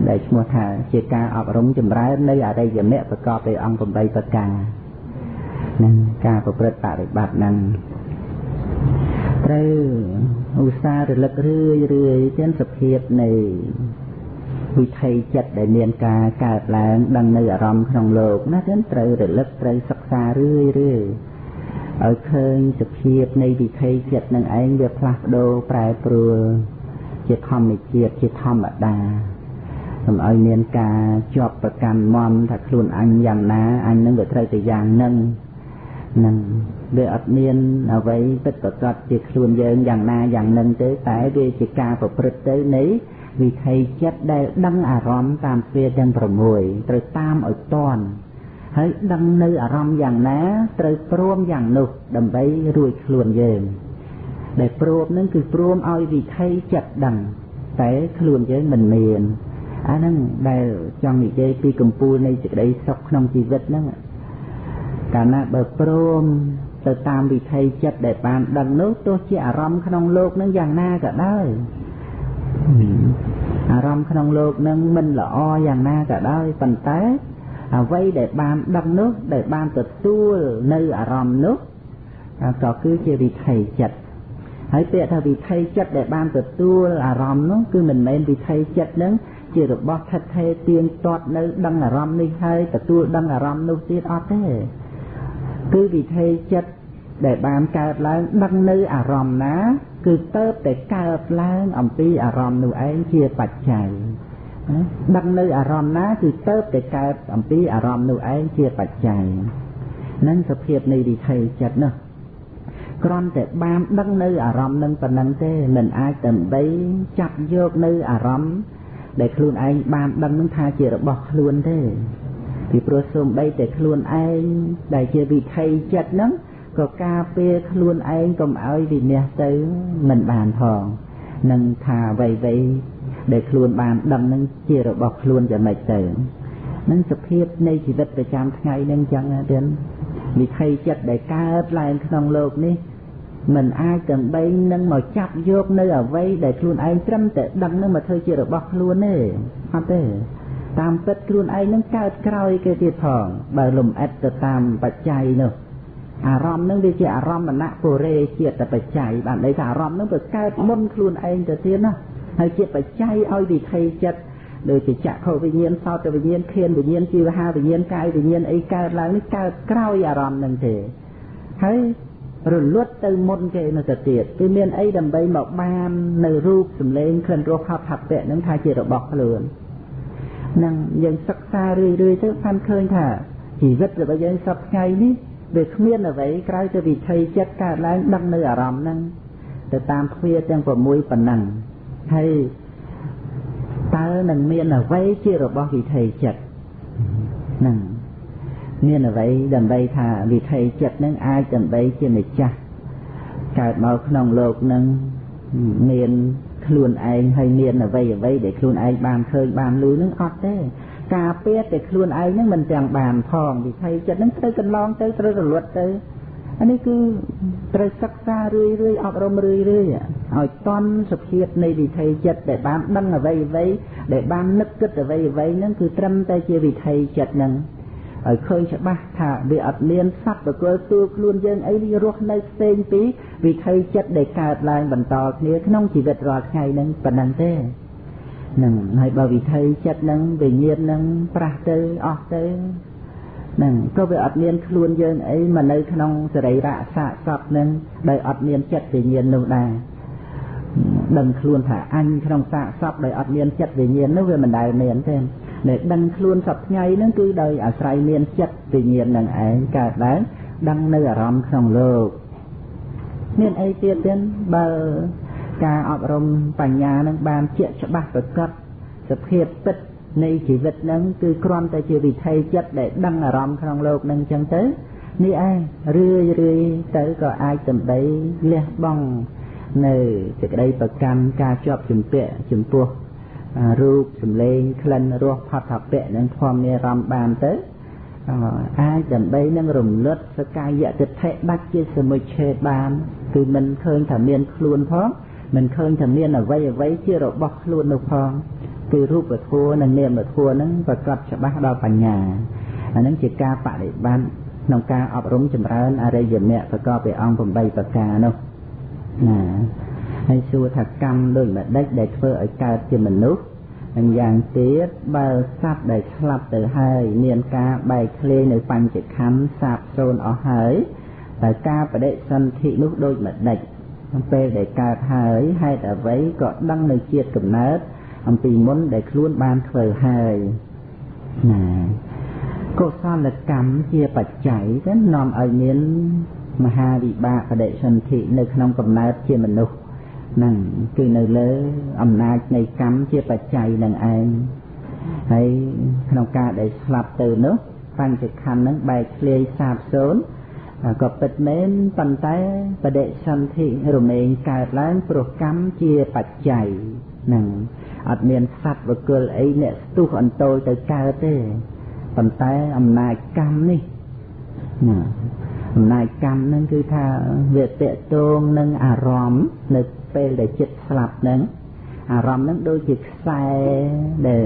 ដែលឈ្មោះថាជាការអប់រំចម្រើននៅអរិយមគ្គប្រកបដោយអង្គ8ប្រការនឹងការប្រព្រឹត្តបរិបត្តិហ្នឹងត្រូវឧស្សាហ៍រលឹករឿយទាំងសភាពនៃវិថីចិត្តដែលមានការកើតឡើងដឹងនៅអារម្មណ៍ក្នុងលោកណាទាំងត្រូវរលឹកត្រូវសិក្សារឿយឲ្យឃើញសភាពនៃវិថីចិត្តនឹងឯងវាផ្លាស់ប្ដូរប្រែប្រួលជាធម្មជាតិជាធម្មតាកុំឲ្យមានការជាប់ប្រកាន់មន់ថាខ្លួនអញយ៉ាងណាអញនឹងវាត្រូវតែយ៉ាងហ្នឹងវាអត់មានអ្វីពិតប្រាកដជាខ្លួនយើងយ៉ាងណាយ៉ាងហ្នឹងទេតែវាជាការប្រព្រឹត្តទៅនៃវិថីចិត្តដែលដឹងអារម្មណ៍តាមទ្វាទាំង6ត្រូវតាមឲ្យតាន់ហើយដឹងនៅអារម្មណ៍យ៉ាងណាត្រូវព្រមយ៉ាងនោះដើម្បីរួចខ្លួនយើងដែលព្រមហ្នឹងគឺព្រមឲ្យវិថីចិត្តដឹងតែខ្លួនយើងមិនមានអាហ្នឹងដែលចង់និយាយពីកម្ពូលនៃសេចក្តីសុខក្នុងជីវិតហ្នឹងកាលណាបើព្រមទៅតាមវិថីចិត្តដែលបានដឹងនោះទោះជាអារម្មណ៍ក្នុងលោកហ្នឹងយ៉ាងណាក៏ដោយអារម្មណ៍ក្នុងលោកហ្នឹងមិនល្អយ៉ាងណាក៏ដោយប៉ុន្តែអ្វីដែលបានដឹងនោះដែលបានទទួលនៅអារម្មណ៍នោះក៏គឺជាវិថីចិត្តហើយពាក្យថាវិថីចិត្តដែលបានទទួលអារម្មណ៍នោះគឺមិនមែនវិថីចិត្តហ្នឹងជារបស់ថិតថេរទៀងទាត់នៅដឹងអារម្មណ៍នេះហើយទទួលដឹងអារម្មណ៍នោះទៀតអត់ទេគឺវិថីចិត្តដែលបានកើតឡើងដឹងនៅអារម្មណ៍ណាគឺទៅតែកើតឡើងអំពីអារម្មណ៍នោះឯងជាបច្ច័យដឹងនៅអារម្មណ៍ណាគឺទៅតែកើតអំពីអារម្មណ៍នោះឯងជាបច្ច័យនឹងសភាពនៃវិថីចិត្តនោះគ្រាន់តែបានដឹងនៅអារម្មណ៍នឹងប៉ុណ្ណឹងទេមិនអាចដើម្បីចាប់យកនៅអារម្មណ៍ដែលខ្លួនឯងបានដឹងនឹងថាជារបស់ខ្លួនទេពីព្រោះសូម្បីតែខ្លួនឯងដែលជាវិថីចិត្តហ្នឹងក៏ការពារខ្លួនឯងកុំឲ្យវិនាសទៅមិនបានផងនឹងថាអ្វីដែលខ្លួនបានដឹងនឹងជារបស់ខ្លួនយ៉ាងម៉េចទៅនឹងសភាពនៃជីវិតប្រចាំថ្ងៃនឹងចឹងទៀតវិថីចិត្តដែលកើតឡើងក្នុងโลกនេះមិនអាចដើម្បីនឹងមកចាប់យកនៅអ្វីដែលខ្លួនឯងត្រឹមតែដឹងនឹងមកធ្វើជារបស់ខ្លួនទេអត់ទេតាមពិតខ្លួនឯងនឹងកើតក្រោយគេទៀតផងបើលំអិតទៅតាមបច្ច័យនោះ អារម្មណ៍នឹងវាជាអារម្មណ៍ណៈពុរេជាតិបច្ច័យបានន័យថាអារម្មណ៍នឹងវាកើតមុនខ្លួនឯងទៅទៀតណាហើយជាបច្ច័យឲ្យវិថីចិត្តដូចជាចក្ខុវិញ្ញាណសោតវិញ្ញាណឃានវិញ្ញាណជីវហាវិញ្ញាណកាយវិញ្ញាណអីកើតឡើងនេះកើតក្រោយអារម្មណ៍នឹងទេហើយរលត់ទៅមុនគេនៅទៅទៀតគឺមានអីដើម្បីមកបាននៅរូបសម្លេងក្លិនរសផាប់ផាប់ពៈនឹងថាជារបស់ខ្លួននឹងយើងសិក្សារឿយៗទៅបានឃើញថាជីវិតរបស់យើងសពថ្ងៃនេះវាគ្មានអ្វីក្រៅពីវិថីចិត្តកើតឡើងដឹងនៅអារម្មណ៍ហ្នឹងទៅតាមទ្វារទាំង6ប៉ុណ្ណឹងហើយតើនឹងមានអ្វីជារបស់វិថីចិត្តហ្នឹងមានអ្វីដើម្បីថាវិថីចិត្តនឹងអាចដើម្បីជាម្ចាស់កើតមកក្នុងโลกនឹងមានខ្លួនឯងហើយមានអ្វីដែលខ្លួនឯងបានឃើញបានឮនឹងអត់ទេការពារតែខ្លួនឯងនឹងមិនទាំងបានផងវិថីចិត្តនឹងត្រូវកន្លងទៅត្រូវរលត់ទៅអានេះគឺត្រូវសិក្សារឿយៗអប់រំរឿយៗឲ្យតន់សភាពនៃវិថីចិត្តដែលបានដឹងអ្វីដែលបាននឹកគិតអ្វីហ្នឹងគឺត្រឹមតែជាវិថីចិត្តហ្នឹងឲ្យឃើញច្បាស់ថាវាអត់មានសត្វបកលទូខ្លួនយើងអីវារស់នៅផ្សេងពីវិថីចិត្តដែលកើតឡើងបន្តគ្នាក្នុងជីវិតរាល់ថ្ងៃហ្នឹងប៉ុណ្ណឹងទេហ្នឹងហើយបើវិថីចិត្តហ្នឹងវិញ្ញាណហ្នឹងប្រះទៅអស់ទៅហ្នឹងក៏វាអត់មានខ្លួនយើងអីមកនៅក្នុងសរីរៈសាកសពហ្នឹងដោយអត់មានចិត្តវិញ្ញាណនោះដែរដឹងខ្លួនថាអញក្នុងសាកសពដោយអត់មានចិត្តវិញ្ញាណនោះវាមិនដែលមានទេដែលដឹងខ្លួនសពថ្ងៃហ្នឹងគឺដោយអាស្រ័យមានចិត្តវិញ្ញាណនឹងឯងកើតឡើងដឹងនៅអារម្មណ៍ក្នុងលោកមានអីទៀតទេបើការអប់រំបញ្ញានឹងបានជាក់ច្បាស់ប្រកបសភាពពិតនៃជីវិតហ្នឹងគឺគ្រាន់តែជាវិថីចិត្តដែលដឹងអារម្មណ៍ក្នុងលោកហ្នឹងអញ្ចឹងទៅនេះឯងរឿយទៅក៏អាចដើម្បីលះបង់នៅសេចក្តីប្រកាន់ការជាប់ជំពាក់ចំពោះរូបសម្លេងក្លិនរសផាត់ថាពៈនឹងធម្មអារម្មណ៍បានទៅអាចដើម្បីនឹងរំលត់សកាយតិដ្ឋិដាច់ជាសមុច្ឆេទបានគឺមិនឃើញថាមានខ្លួនផងមិនឃើញថាមានអ្វីជារបស់ខ្លួននោះផងគឺរូបធម៌និងនាមធម៌ហ្នឹងប្រកបច្បាស់ដល់បញ្ញាអាហ្នឹងជាការបដិបត្តិក្នុងការអប់រំចម្រើនអរិយមគ្គប្រកបដោយអង្គ8ប្រការនោះណាហើយសួរថាកម្មដូចម្ដេចដែលធ្វើឲ្យកើតជាមនុស្សនិងយ៉ាងទៀតបើសត្វដែលស្លាប់ទៅហើយមានការបែកធ្លាយនៅបញ្ចខណ្ឌសាបសូន្យអស់ហើយតែការបដិសន្ធិនោះដូចម្ដេចពេលដែលកើតហើយហេតុអ្វីក៏ដឹងនៅជាតិកំណើតអំពីមុនដែលខ្លួនបានធ្វើហើយណាកុសលកម្មជាបច្ច័យទៅនាំឲ្យមានមហាវិបាកបដិសន្ធិនៅក្នុងកំណើតជាមនុស្សហ្នឹងគឺនៅលើអំណាចនៃកម្មជាបច្ច័យនឹងឯងហើយក្នុងការដែលស្លាប់ទៅនោះបញ្ចខណ្ឌហ្នឹងបែកធ្លាយសាបសូន្យក៏ពិតមែនប៉ុន្តែបដិសន្ធិរមែងកើតឡើងព្រោះកម្មជាបច្ច័យហ្នឹងអត់មានសត្វបុគ្គលអីអ្នកស្ទុះអន្ទោលទៅកើតទេប៉ុន្តែអំណាចកម្មនេះណាអំណាចកម្មហ្នឹងគឺថាវាតកតងនឹងអារម្មណ៍នៅពេលដែលចិត្តស្លាប់ហ្នឹងអារម្មណ៍ហ្នឹងដូចជាខ្សែដែល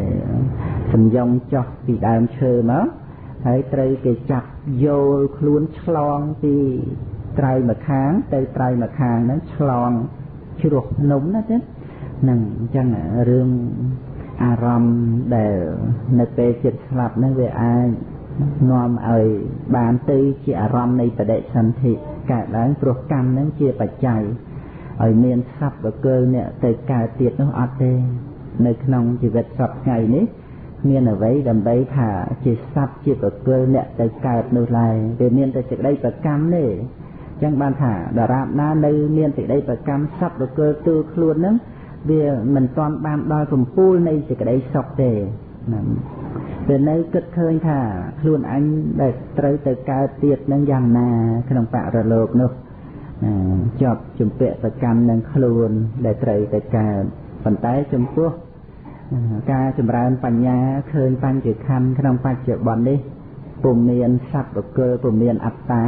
សំយងចោះពីដើមឈើមកហើយត្រូវគេចាប់យោលខ្លួនឆ្លងពីត្រៃម្ខាងទៅត្រៃម្ខាងហ្នឹងឆ្លងជ្រោះភ្នំណាទេហ្នឹងអញ្ចឹងរឿងអារម្មណ៍ដែលនៅពេលចិត្តស្លាប់ហ្នឹងវាអាចនាំឲ្យបានទៅជាអារម្មណ៍នៃបដិសន្ធិកើតឡើងព្រោះកម្មហ្នឹងជាបច្ច័យឲ្យមានសត្វបកលអ្នកទៅកើតទៀតនោះអត់ទេនៅក្នុងជីវិតសពថ្ងៃនេះមានអ្វីដើម្បីថាជាសត្វជាបកលអ្នកទៅកើតនោះឡើយវាមានតែសេចក្តីប្រកម្មទេអញ្ចឹងបានថាដរាបណានៅមានសេចក្តីប្រកម្មសត្វបកលទូខ្លួនហ្នឹងវាមិនទាន់បានដល់កំពូលនៃសេចក្តីសុខទេណាវានៅគិតឃើញថាខ្លួនអញដែលត្រូវទៅកើតទៀតនឹងយ៉ាងណាក្នុងបរិលោកនោះជាប់ជំពាក់ប្រកម្មនឹងខ្លួនដែលត្រូវទៅកើតប៉ុន្តែចំពោះការចម្រើនបញ្ញាឃើញបញ្ចខណ្ឌក្នុងបច្ចុប្បន្ននេះពុំមានសត្វបុគ្គលពុំមានអត្តា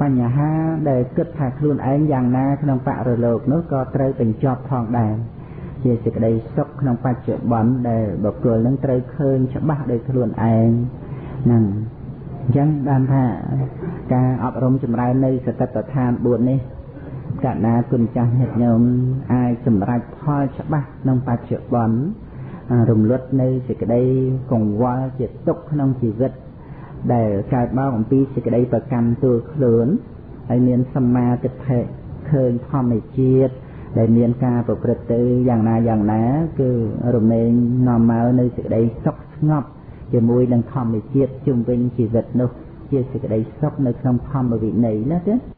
បញ្ហាដែលគិតថាខ្លួនឯងយ៉ាងណាក្នុងបរិលោកនោះក៏ត្រូវបញ្ចប់ផងដែរជាសេចក្តីសុខក្នុងបច្ចុប្បន្នដែលបុគ្គលនឹងត្រូវឃើញច្បាស់ដោយខ្លួនឯងហ្នឹងអញ្ចឹងបានថា ការអប់រំចម្រើននៅសតិប្បដ្ឋាន4នេះកណ្ណាគុណចាស់ញាតិញោមអាចសម្រេចផលច្បាស់ក្នុងបច្ចុប្បន្នរំលត់នៅសេចក្តីកង្វល់ជាទុក្ខក្នុងជីវិតដែលកើតមកអំពីសេចក្តីប្រកម្មទួលខ្លួនហើយមានសម្មាទិដ្ឋិឃើញធម្មជាតិដែលមានការប្រព្រឹត្តទៅយ៉ាងណាគឺរមែងនាំមកនៅសេចក្តីសុខស្ងប់ជាមួយនឹងធម្មជាតិជុំវិញជីវិតនោះជាសេចក្តីសុខនៅក្នុងធម្មវិន័យណាទេ